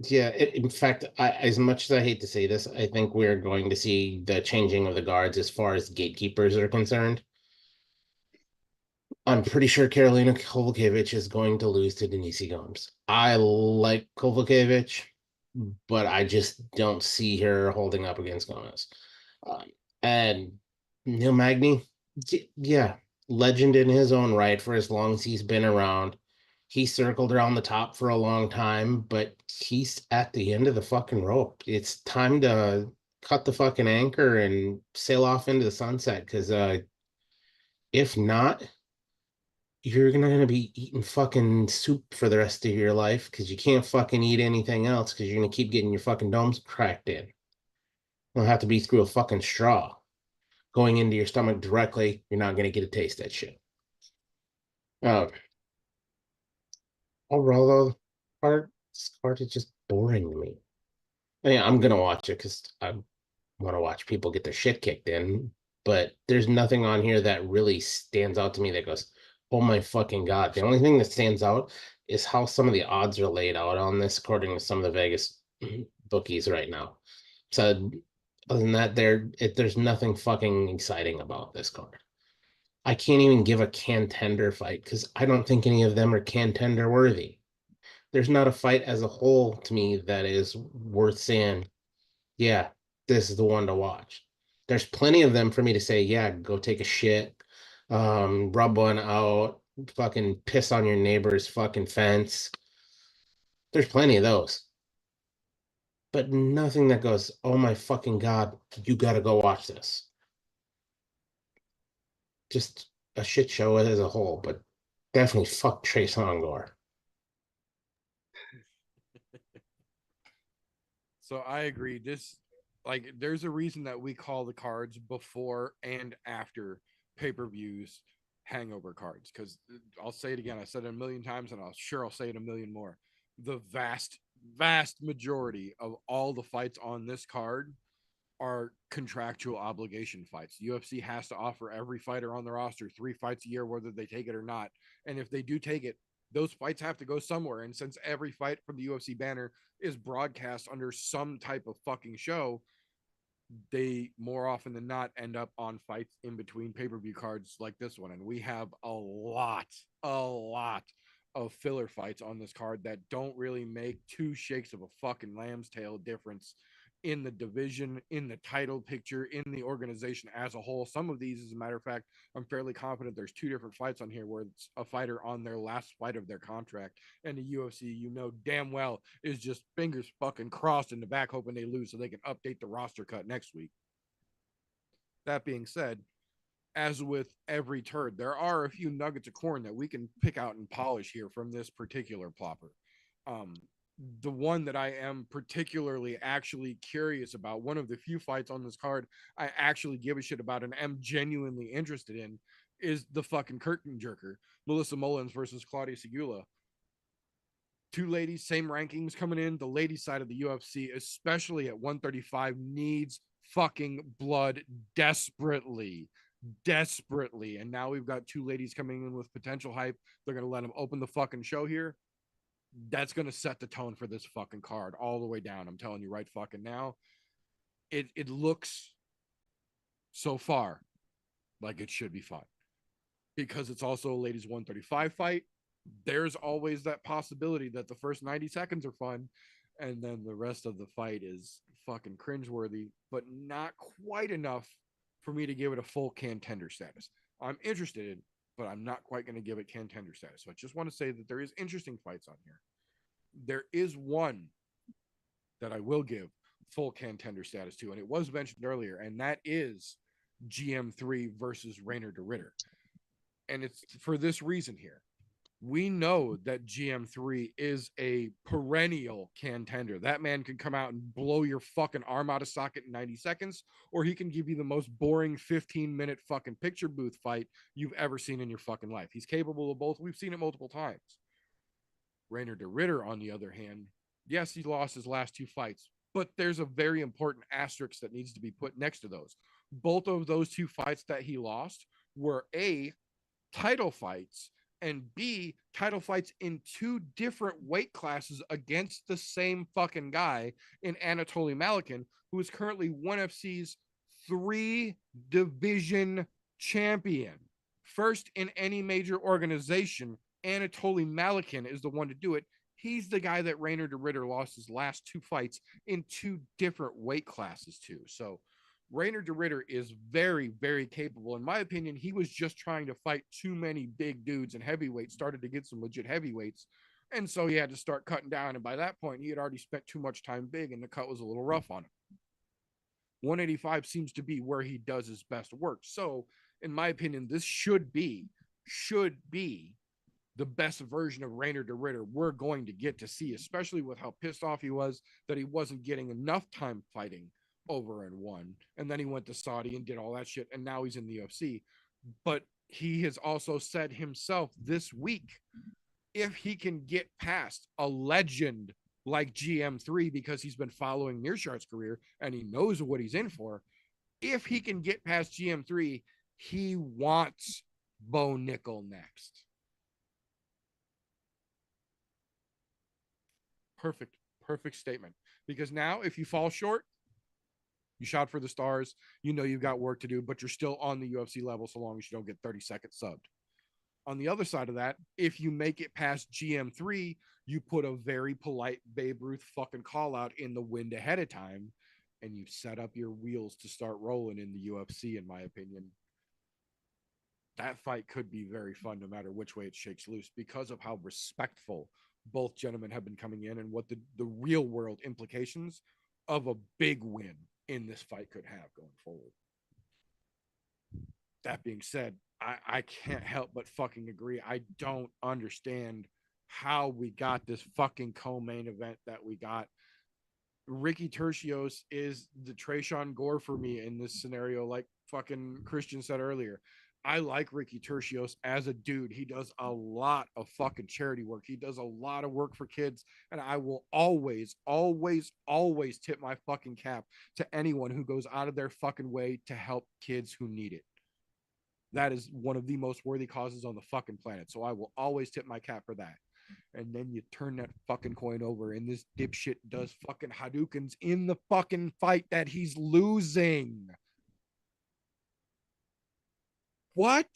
Yeah, in fact, as much as I hate to say this, I think we're going to see the changing of the guards as far as gatekeepers are concerned. I'm pretty sure Karolina Kovalevich is going to lose to Denise Gomes. I like Kovalevich, but I just don't see her holding up against Gomez. Um, and Neil Magny, yeah, legend in his own right for as long as he's been around. He circled around the top for a long time, but he's at the end of the fucking rope. It's time to cut the fucking anchor and sail off into the sunset because if not, you're gonna be eating fucking soup for the rest of your life because you can't fucking eat anything else because you're gonna keep getting your fucking domes cracked in. It'll have to be through a fucking straw going into your stomach directly. You're not gonna get a taste of that shit. Uh, Overall, though, part is just boring to me. I mean, I'm gonna watch it because I want to watch people get their shit kicked in, but there's nothing on here that really stands out to me that goes, "Oh my fucking god!" The only thing that stands out is how some of the odds are laid out on this, according to some of the Vegas bookies right now. So, other than that, there's nothing fucking exciting about this card. I can't even give a contender fight because I don't think any of them are contender worthy. There's not a fight as a whole to me that is worth saying, yeah, this is the one to watch. There's plenty of them for me to say, yeah, go take a shit, rub one out, fucking piss on your neighbor's fucking fence. There's plenty of those. But nothing that goes, oh my fucking god, you gotta go watch this. Just a shit show as a whole, but definitely fuck Trace Hongor. So I agree. There's a reason that we call the cards before and after pay-per-views hangover cards. Because I'll say it again. I said it a million times, and I'll say it a million more. The vast majority of all the fights on this card are contractual obligation fights. UFC has to offer every fighter on the roster 3 fights a year, whether they take it or not. And if they do take it, those fights have to go somewhere. And since every fight from the UFC banner is broadcast under some type of fucking show, they more often than not end up on fights in between pay-per-view cards like this one. And we have a lot of filler fights on this card that don't really make 2 shakes of a fucking lamb's tail difference in the division, in the title picture, in the organization as a whole. Some of these, as a matter of fact, I'm fairly confident there's 2 different fights on here where it's a fighter on their last fight of their contract, and the UFC, you know damn well, is just fingers fucking crossed in the back hoping they lose so they can update the roster cut next week. That being said, as with every turd, there are a few nuggets of corn that we can pick out and polish here from this particular plopper. The one that I am particularly actually curious about, one of the few fights on this card I actually give a shit about and am genuinely interested in, is the fucking curtain jerker, Melissa Mullins versus Claudia Segula. 2 ladies, same rankings coming in. The ladies side of the UFC, especially at 135, needs fucking blood desperately. And now we've got 2 ladies coming in with potential hype. They're going to let them open the fucking show here. That's going to set the tone for this fucking card all the way down. I'm telling you right fucking now. It looks so far like it should be fun because it's also a ladies 135 fight. There's always that possibility that the first 90 seconds are fun and then the rest of the fight is fucking cringeworthy, but not quite enough for me to give it a full contender status. I'm interested in, but I'm not quite going to give it contender status. So I just want to say that there is interesting fights on here. There is one that I will give full contender status to, and it was mentioned earlier, and that is GM3 versus Rainer de Ritter. And it's for this reason here. We know that GM3 is a perennial contender. That man can come out and blow your fucking arm out of socket in 90 seconds, or he can give you the most boring 15-minute fucking picture booth fight you've ever seen in your fucking life. He's capable of both. We've seen it multiple times. Rainer de Ritter, on the other hand, yes, he lost his last 2 fights, but there's a very important asterisk that needs to be put next to those. Both of those 2 fights that he lost were A, title fights, and B, title fights in 2 different weight classes against the same fucking guy in Anatoly Malikin, who is currently ONE FC's 3-division champion. First in any major organization, Anatoly Malikin is the one to do it. He's the guy that Rainer de Ritter lost his last 2 fights in 2 different weight classes to. So Rainer de Ritter is very, very capable. In my opinion, he was just trying to fight too many big dudes, and heavyweights started to get some legit heavyweights. And so he had to start cutting down. And by that point, he had already spent too much time big, and the cut was a little rough on him. 185 seems to be where he does his best work. So, in my opinion, this should be the best version of Rainer de Ritter we're going to get to see, especially with how pissed off he was that he wasn't getting enough time fighting over and one. And then he went to Saudi and did all that shit, and now he's in the UFC. But he has also said himself this week, if he can get past a legend like GM3, because he's been following Mearshardt's career and he knows what he's in for, if he can get past GM3, he wants Bo Nickel next. Perfect statement. Because now, if you fall short, you shot for the stars, you know you've got work to do, but you're still on the UFC level so long as you don't get 30 seconds subbed. On the other side of that, if you make it past GM3, you put a very polite Babe Ruth fucking call out in the wind ahead of time, and you set up your wheels to start rolling in the UFC, in my opinion. That fight could be very fun no matter which way it shakes loose, because of how respectful both gentlemen have been coming in and what the real world implications of a big win in this fight could have going forward. That being said, I can't help but fucking agree. I don't understand how we got this fucking co-main event that we got. Ricky Tercios is the Trayshawn Gore for me in this scenario, like fucking Christian said earlier. I like Ricky Tercios as a dude. He does a lot of fucking charity work. He does a lot of work for kids. And I will always tip my fucking cap to anyone who goes out of their fucking way to help kids who need it. That is one of the most worthy causes on the fucking planet. So I will always tip my cap for that. And then you turn that fucking coin over and this dipshit does fucking Hadoukens in the fucking fight that he's losing. What?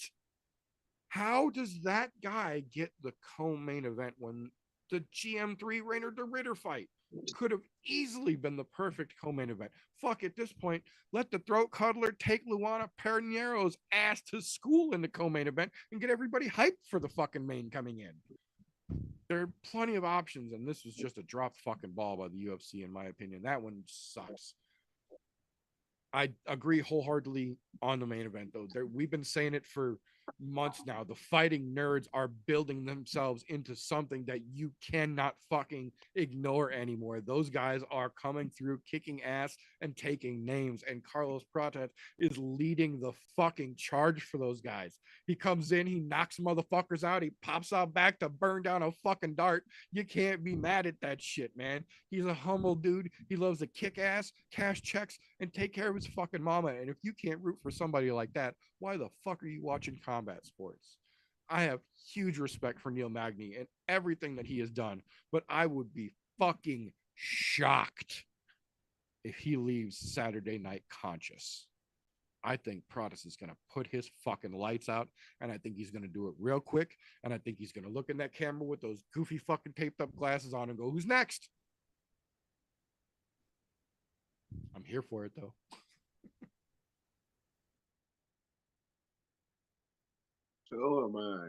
How does that guy get the co-main event when the GM3 Rainer de Ritter fight could have easily been the perfect co-main event. Fuck, at this point, let the throat cuddler take Luana Perniero's ass to school in the co-main event and get everybody hyped for the fucking main coming in. There are plenty of options, and this was just a drop fucking ball by the UFC, in my opinion. That one sucks. I agree wholeheartedly on the main event, though. We've been saying it for months now. The fighting nerds are building themselves into something that you cannot fucking ignore anymore. Those guys are coming through, kicking ass and taking names, and Carlos Pratet is leading the fucking charge for those guys. He comes in, he knocks motherfuckers out, he pops out back to burn down a fucking dart. You can't be mad at that shit, man. He's a humble dude. He loves to kick ass, cash checks, and take care of his fucking mama. And if you can't root for somebody like that, why the fuck are you watching combat sports? I have huge respect for Neil Magny and everything that he has done, but I would be fucking shocked if he leaves Saturday night conscious. I think Protest is going to put his fucking lights out, and I think he's going to do it real quick, and I think he's going to look in that camera with those goofy fucking taped up glasses on and go, who's next? I'm here for it, though. So am I.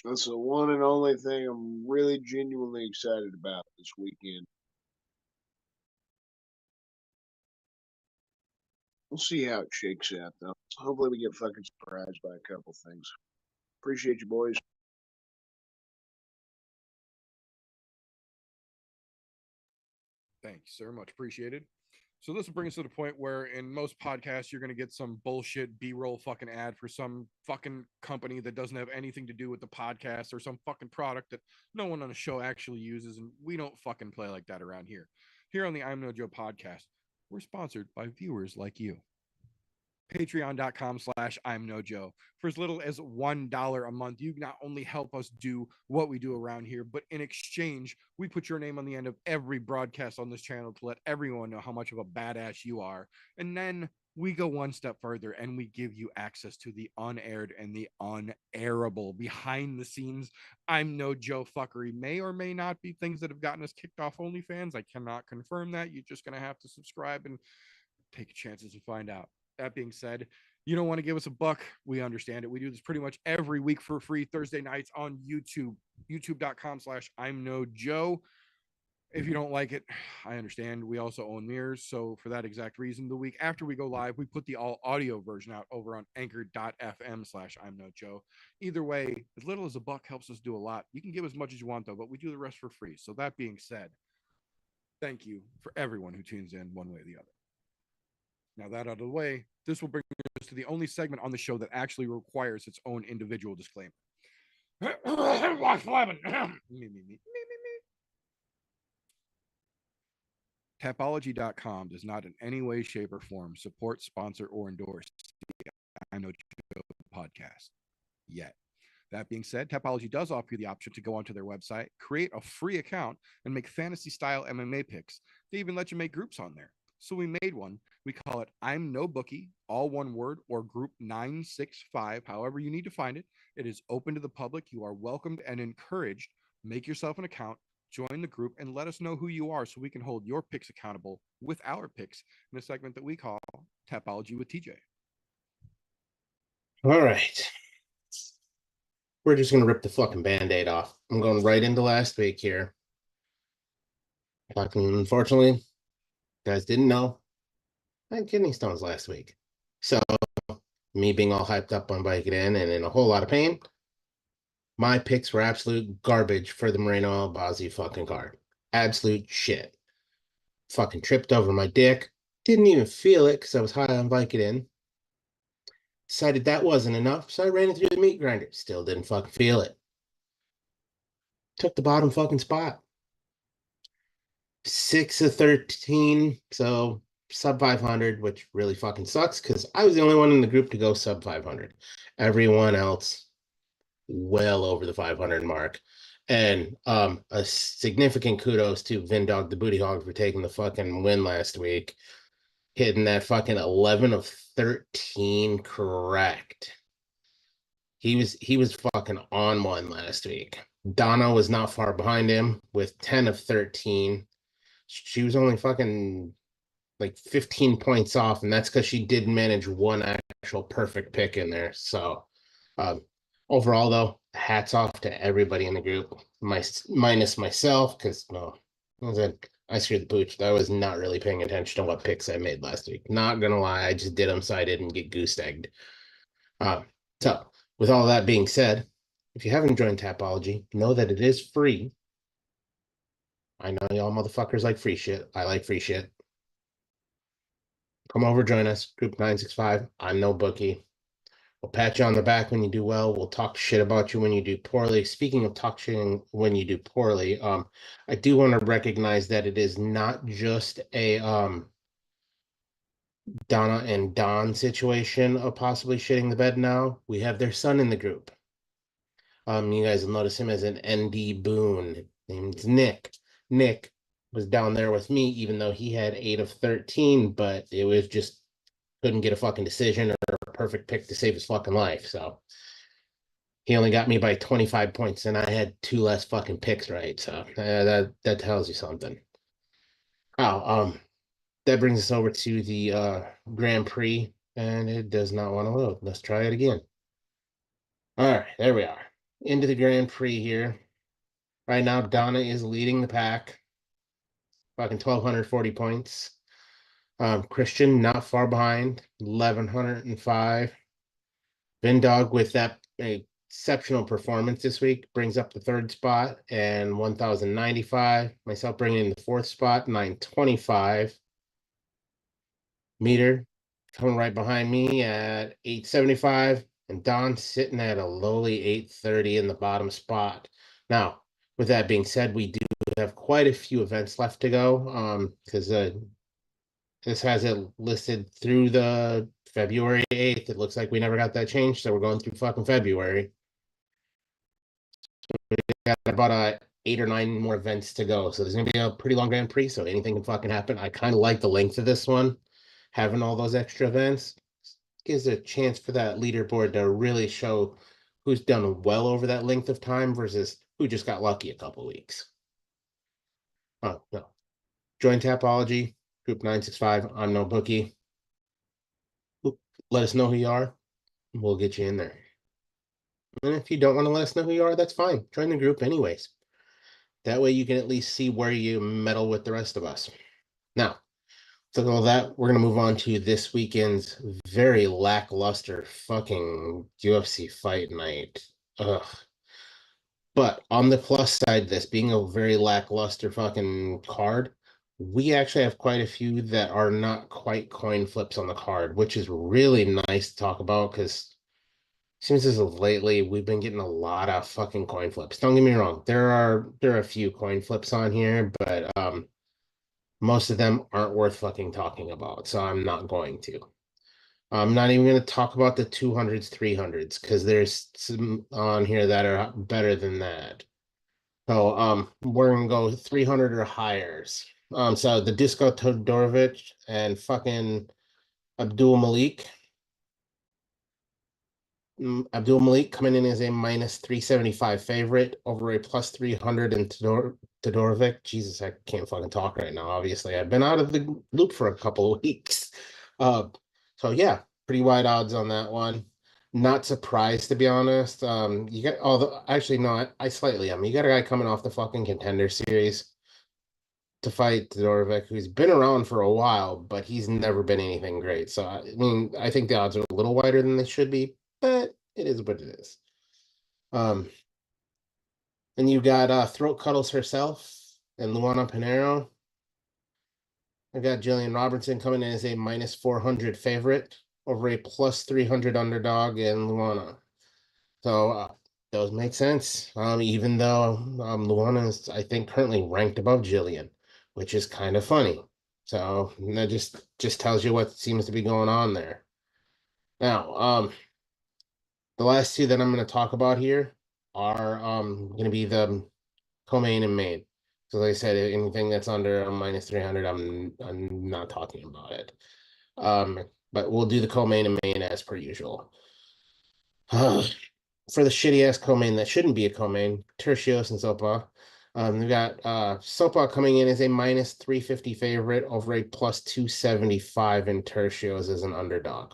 That's the one and only thing I'm really genuinely excited about this weekend. We'll see how it shakes out, though. Hopefully we get fucking surprised by a couple things. Appreciate you, boys. Thanks, sir. Much appreciated. So this will bring us to the point where in most podcasts, you're going to get some bullshit B-roll fucking ad for some fucking company that doesn't have anything to do with the podcast, or some fucking product that no one on the show actually uses. And we don't fucking play like that around here. Here on the I'm No Joe podcast, we're sponsored by viewers like you. Patreon.com/ImNoJoe. For as little as $1 a month, you not only help us do what we do around here, but in exchange, we put your name on the end of every broadcast on this channel to let everyone know how much of a badass you are. And then we go one step further and we give you access to the unaired and the unairable behind the scenes I'm No Joe fuckery. May or may not be things that have gotten us kicked off OnlyFans. I cannot confirm that. You're just going to have to subscribe and take chances to find out. That being said, you don't want to give us a buck. We understand it. We do this pretty much every week for free Thursday nights on YouTube, youtube.com/ImNoJoe. If you don't like it, I understand. We also own mirrors. So for that exact reason, the week after we go live, we put the all audio version out over on anchor.fm/ImNoJoe. Either way, as little as a buck helps us do a lot. You can give as much as you want, though, but we do the rest for free. So that being said, thank you for everyone who tunes in one way or the other. Now that out of the way, this will bring us to the only segment on the show that actually requires its own individual disclaimer. Tapology.com does not in any way, shape, or form support, sponsor, or endorse the I'm No Joe podcast yet. That being said, Tapology does offer you the option to go onto their website, create a free account, and make fantasy-style MMA picks. They even let you make groups on there. So we made one. We call it ImNoBookie, all one word, or Group 965, however you need to find it. It is open to the public. You are welcomed and encouraged. Make yourself an account, join the group, and let us know who you are so we can hold your picks accountable with our picks in a segment that we call Tapology with TJ. All right. We're just going to rip the fucking Band-Aid off. I'm going right into last week here. Unfortunately, guys didn't know I had kidney stones last week. So, me being all hyped up on Vicodin and in a whole lot of pain, my picks were absolute garbage for the Moreno Albazi fucking card. Absolute shit. Fucking tripped over my dick. Didn't even feel it because I was high on Vicodin. Decided that wasn't enough, so I ran it through the meat grinder. Still didn't fucking feel it. Took the bottom fucking spot. 6 of 13, so sub 500, which really fucking sucks because I was the only one in the group to go sub 500. Everyone else well over the 500 mark. And a significant kudos to Vindog the Booty Hog for taking the fucking win last week. Hitting that fucking 11 of 13 correct. He was fucking on one last week. Donna was not far behind him with 10 of 13. She was only fucking like 15 points off, and that's because she did manage one actual perfect pick in there. So um, overall, though, hats off to everybody in the group, minus myself, because no, I screwed the pooch. I was not really paying attention to what picks I made last week. Not gonna lie, I just did them so I didn't get goose egged. So with all that being said, if you haven't joined Tapology, know that it is free. I know y'all motherfuckers like free shit. I like free shit. Come over, join us. Group 965. ImNoBookie. We'll pat you on the back when you do well. We'll talk shit about you when you do poorly. Speaking of talk shit when you do poorly, I do want to recognize that it is not just a Donna and Don situation of possibly shitting the bed now. We have their son in the group. You guys will notice him as an ND Boone. Name's Nick. Nick was down there with me, even though he had 8 of 13, but it was just couldn't get a fucking decision or a perfect pick to save his fucking life. So he only got me by 25 points, and I had 2 less fucking picks right. So that tells you something. That brings us over to the Grand Prix, and it does not want to load. Let's try it again. All right, there we are. Into the Grand Prix here. Right now, Donna is leading the pack. Fucking 1,240 points. Christian not far behind, 1,105. Vindog with that exceptional performance this week brings up the 3rd spot and 1,095. Myself bringing in the 4th spot, 925. Meter coming right behind me at 875, and Don sitting at a lowly 830 in the bottom spot. Now, with that being said, we do have quite a few events left to go, because this has it listed through the February 8th. It looks like we never got that changed, so we're going through fucking February. So we got about 8 or 9 more events to go, so there's gonna be a pretty long Grand Prix, so anything can fucking happen. I kind of like the length of this one. Having all those extra events gives a chance for that leaderboard to really show who's done well over that length of time versus who just got lucky a couple weeks. Oh, no. Join Tapology, Group 965. ImNoBookie. Let us know who you are. We'll get you in there. And if you don't want to let us know who you are, that's fine. Join the group anyways. That way you can at least see where you meddle with the rest of us. Now, so all that, we're going to move on to this weekend's very lackluster fucking UFC fight night. Ugh. But on the plus side, this being a very lackluster fucking card, we actually have quite a few that are not quite coin flips on the card, which is really nice to talk about because seems as of lately we've been getting a lot of fucking coin flips. Don't get me wrong, there are a few coin flips on here, but most of them aren't worth fucking talking about, so I'm not going to. I'm not even going to talk about the 200s, 300s, because there's some on here that are better than that. So we're going to go 300 or higher. So the Disco Todorovic and fucking Abdul Malik. Abdul Malik coming in as a minus 375 favorite over a plus 300 in Todorovic. Jesus, I can't fucking talk right now. Obviously, I've been out of the loop for a couple of weeks. So yeah, pretty wide odds on that one. Not surprised, to be honest. You got actually no, I slightly am. You got a guy coming off the fucking Contender Series to fight Todorovic, who's been around for a while, but he's never been anything great. So I mean, I think the odds are a little wider than they should be, but it is what it is. And you got Throat Cuddles herself and Luana Pinheiro. I got Jillian Robertson coming in as a minus 400 favorite over a plus 300 underdog in Luana. So those make sense. Even though Luana is, I think, currently ranked above Jillian, which is kind of funny. So that just tells you what seems to be going on there. Now, the last two that I'm going to talk about here are going to be the co-main and main. So like I said, anything that's under a minus 300, I'm not talking about it. But we'll do the co-main and main as per usual. For the shitty ass co-main that shouldn't be a co-main, Tertios and Zopa. They've got Sopa coming in as a minus 350 favorite over a plus 275 in Tertios as an underdog.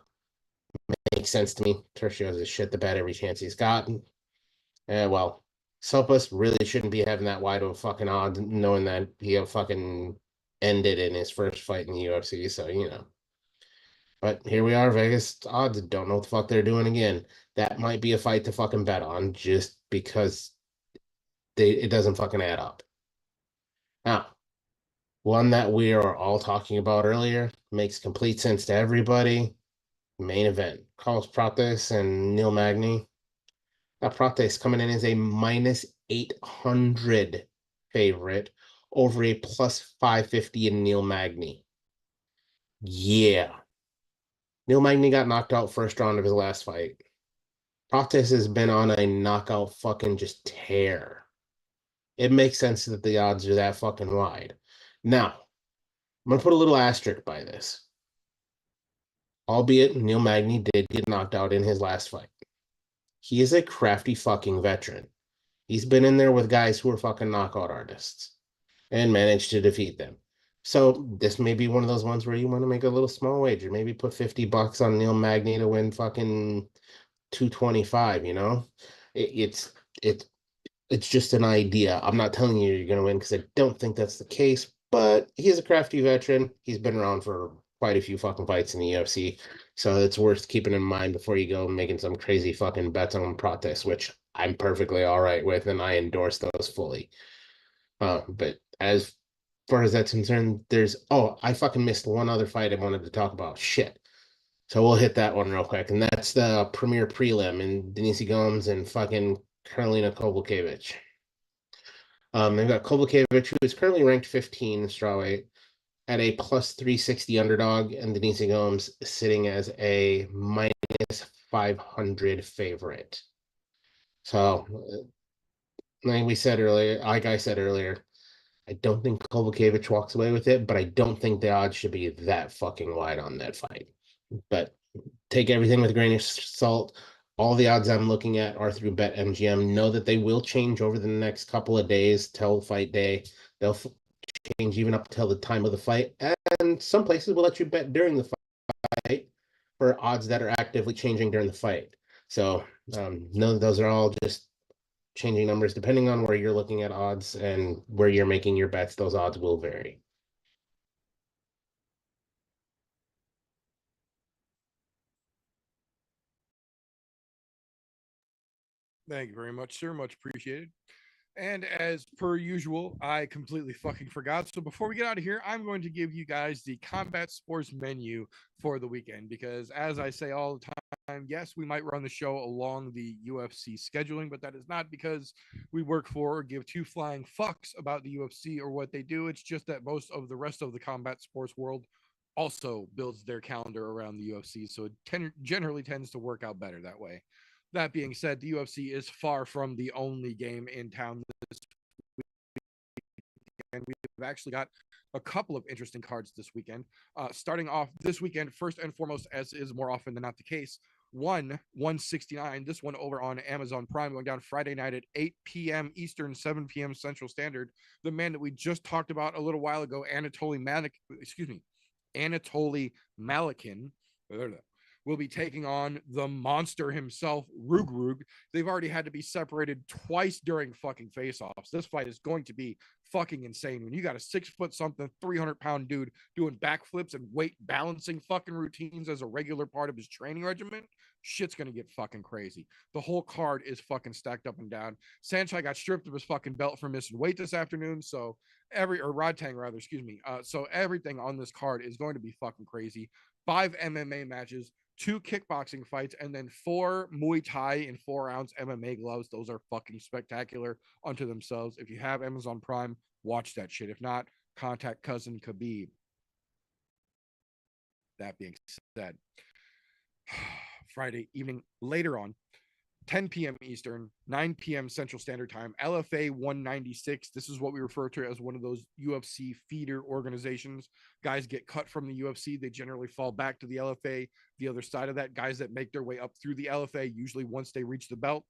Makes sense to me. Tertios is shit the bed every chance he's gotten. Well, Sopas really shouldn't be having that wide of a fucking odds, knowing that he fucking ended in his first fight in the UFC. So, you know. But here we are, Vegas odds. Don't know what the fuck they're doing again. That might be a fight to fucking bet on just because it doesn't fucking add up. Now, one that we are all talking about earlier makes complete sense to everybody. Main event. Carlos Prates and Neil Magny. Now, Prates coming in as a minus 800 favorite over a plus 550 in Neil Magny. Yeah. Neil Magny got knocked out first round of his last fight. Prates has been on a knockout fucking just tear. It makes sense that the odds are that fucking wide. Now, I'm going to put a little asterisk by this. Albeit Neil Magny did get knocked out in his last fight. He is a crafty fucking veteran. He's been in there with guys who are fucking knockout artists and managed to defeat them. So this may be one of those ones where you want to make a little small wager. Maybe put $50 on Neil Magny to win fucking 225, you know? It's just an idea. I'm not telling you you're going to win because I don't think that's the case, but he's a crafty veteran. He's been around for quite a few fucking fights in the UFC. So it's worth keeping in mind before you go making some crazy fucking bets on Prates, which I'm perfectly all right with, and I endorse those fully. But as far as that's concerned, I fucking missed one other fight I wanted to talk about. Shit. So we'll hit that one real quick, and that's the premier prelim in Denise Gomes and fucking Karolina Kowalkiewicz. They've got Kowalkiewicz, who is currently ranked 15 in strawweight, at a plus 360 underdog, and Denise Gomes sitting as a minus 500 favorite. So, like I said earlier, I don't think Kowalkiewicz walks away with it, but I don't think the odds should be that fucking wide on that fight. But take everything with a grain of salt. All the odds I'm looking at are through BetMGM. Know that they will change over the next couple of days till fight day. They'll change even up till the time of the fight. And some places will let you bet during the fight for odds that are actively changing during the fight. So no, those are all just changing numbers. Depending on where you're looking at odds and where you're making your bets, those odds will vary. Thank you very much, sir. Much appreciated. And as per usual, I completely fucking forgot. So before we get out of here, I'm going to give you guys the combat sports menu for the weekend because, as I say all the time, yes, we might run the show along the UFC scheduling, but that is not because we work for or give two flying fucks about the UFC or what they do. It's just that most of the rest of the combat sports world also builds their calendar around the UFC. So it generally tends to work out better that way. That being said, the UFC is far from the only game in town this weekend. We've actually got a couple of interesting cards this weekend. Starting off this weekend, first and foremost, as is more often than not the case, 169. This one over on Amazon Prime, going down Friday night at 8 p.m. Eastern, 7 p.m. Central Standard. The man that we just talked about a little while ago, Anatoly Malakin, will be taking on the monster himself, Rugrug. They've already had to be separated twice during fucking face-offs. This fight is going to be fucking insane. When you got a 6 foot something, 300-pound dude doing backflips and weight balancing fucking routines as a regular part of his training regimen, shit's gonna get fucking crazy. The whole card is fucking stacked up and down. Sanchai got stripped of his fucking belt for missing weight this afternoon, so Rodtang rather, excuse me. So everything on this card is going to be fucking crazy. 5 MMA matches, 2 kickboxing fights, and then 4 Muay Thai in 4-ounce MMA gloves. Those are fucking spectacular unto themselves. If you have Amazon Prime, watch that shit. If not, contact cousin Khabib. That being said, Friday evening, later on, 10 p.m. Eastern, 9 p.m. Central Standard Time, LFA 196. This is what we refer to as one of those UFC feeder organizations. Guys get cut from the UFC. They generally fall back to the LFA. The other side of that, guys that make their way up through the LFA, usually once they reach the belt,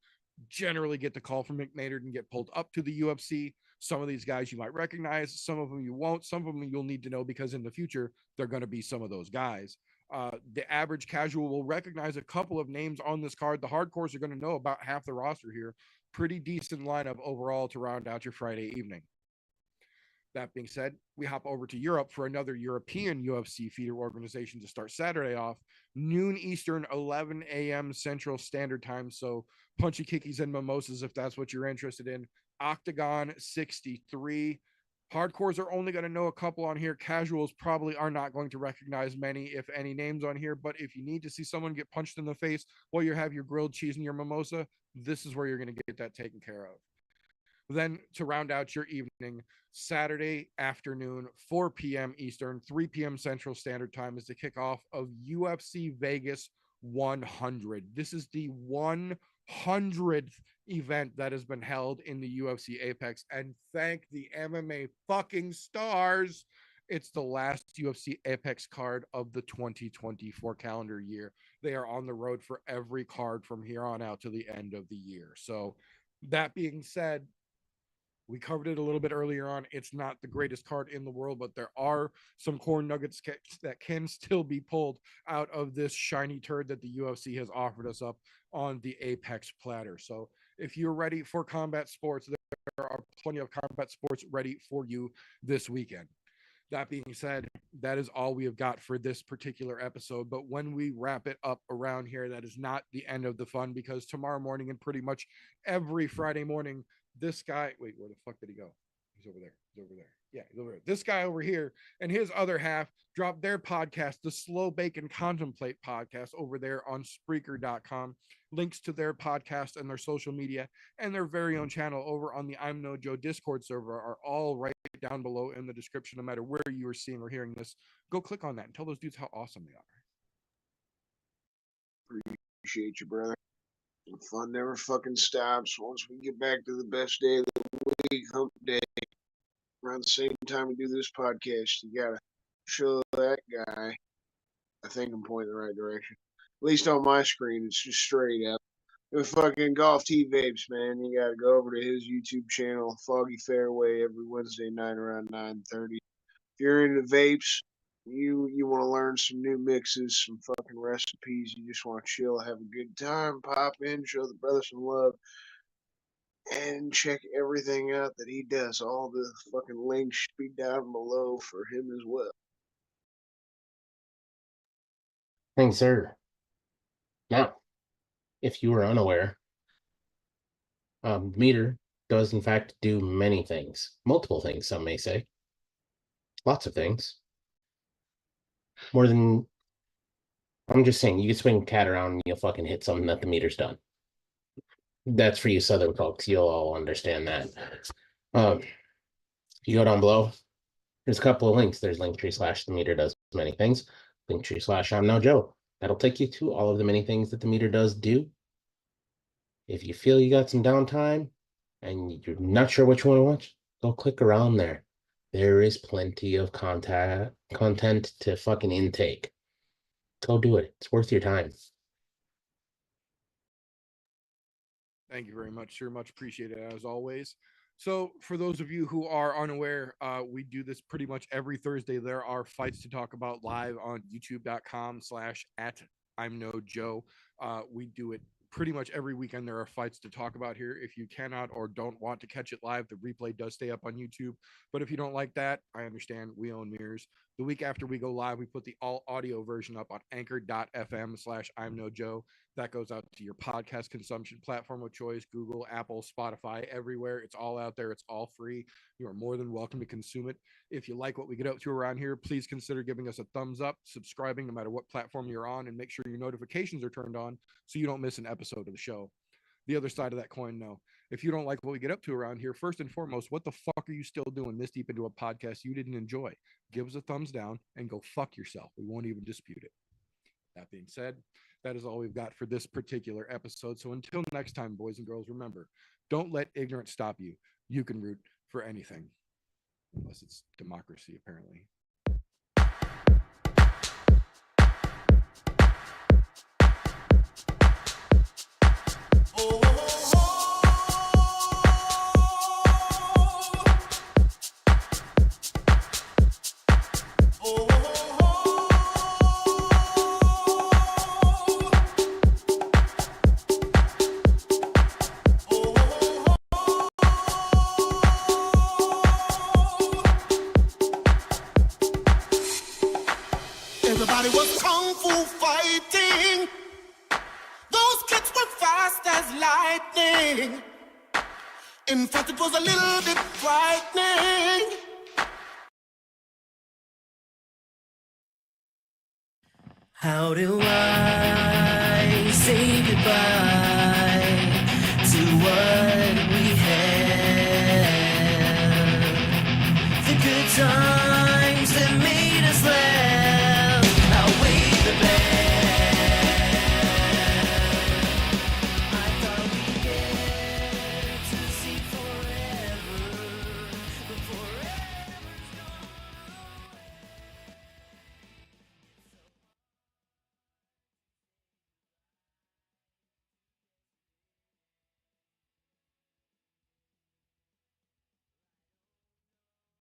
generally get the call from McNader and get pulled up to the UFC. Some of these guys you might recognize, some of them you won't, some of them you'll need to know because in the future, they're going to be some of those guys. The average casual will recognize a couple of names on this card. The hardcores are going to know about half the roster here. Pretty decent lineup overall to round out your Friday evening. That being said, we hop over to Europe for another European UFC feeder organization to start Saturday off. Noon Eastern, 11 a.m. Central Standard Time. So punchy kickies and mimosas if that's what you're interested in. Octagon 63. Hardcores are only going to know a couple on here. Casuals probably are not going to recognize many, if any, names on here. But if you need to see someone get punched in the face while you have your grilled cheese and your mimosa, this is where you're going to get that taken care of. Then to round out your evening, Saturday afternoon, 4 p.m. Eastern, 3 p.m. Central Standard Time is the kickoff of UFC Vegas 100. This is the 100th event that has been held in the UFC Apex, and thank the MMA fucking stars, it's the last UFC Apex card of the 2024 calendar year. They are on the road for every card from here on out to the end of the year. So that being said, we covered it a little bit earlier on. It's not the greatest card in the world, but there are some corn nuggets that can still be pulled out of this shiny turd that the UFC has offered us up on the Apex platter. So if you're ready for combat sports, there are plenty of combat sports ready for you this weekend. That being said, that is all we have got for this particular episode. But when we wrap it up around here, that is not the end of the fun, because tomorrow morning and pretty much every Friday morning, this guy, wait, where the fuck did he go? He's over there. He's over there. Yeah, he's over there. This guy over here and his other half dropped their podcast, the Slow Bake and Contemplate podcast, over there on Spreaker.com. Links to their podcast and their social media and their very own channel over on the I'm No Joe Discord server are all right down below in the description. No matter where you are seeing or hearing this, go click on that and tell those dudes how awesome they are. Appreciate you, brother. The fun never fucking stops. Once we get back to the best day of the week, hump day, around the same time we do this podcast, you gotta show that guy. I think I'm pointing the right direction. At least on my screen, it's just straight up. The fucking Golf T Vapes, man. You gotta go over to his YouTube channel, Foggy Fairway, every Wednesday night around 9:30. If you're into vapes, you want to learn some new mixes, some fucking recipes, you just want to chill, have a good time, pop in, show the brother some love, and check everything out that he does. All the fucking links should be down below for him as well. Thanks, sir. Now, if you were unaware, meter does in fact do many things, multiple things, some may say, lots of things. More than, I'm just saying, you can swing a cat around and you'll fucking hit something that the meter's done. That's for you southern folks. You'll all understand that. If you go down below, there's a couple of links. There's Linktree / the meter does many things. Linktree / I'm No Joe. That'll take you to all of the many things that the meter does do. If you feel you got some downtime and you're not sure which one to watch, go click around there. There is plenty of content to fucking intake. Go do it. It's worth your time. Thank you very much, sir. Much appreciated, as always. So for those of you who are unaware, we do this pretty much every Thursday. There are fights to talk about live on youtube.com/@ImNoJoe. We do it pretty much every weekend. There are fights to talk about here. If you cannot or don't want to catch it live, the replay does stay up on YouTube. But if you don't like that, I understand. We own mirrors. The week after we go live, we put the all audio version up on anchor.fm/ImNoJoe. That goes out to your podcast consumption platform of choice, Google, Apple, Spotify, everywhere. It's all out there. It's all free. You are more than welcome to consume it. If you like what we get up to around here, please consider giving us a thumbs up, subscribing no matter what platform you're on, and make sure your notifications are turned on so you don't miss an episode of the show. The other side of that coin, no. If you don't like what we get up to around here, first and foremost, what the fuck are you still doing this deep into a podcast you didn't enjoy? Give us a thumbs down and go fuck yourself. We won't even dispute it. That being said, that is all we've got for this particular episode. So until next time, boys and girls, remember, don't let ignorance stop you. You can root for anything. Unless it's democracy, apparently. Oh, lightning. In fact, it was a little bit frightening. How do I say goodbye?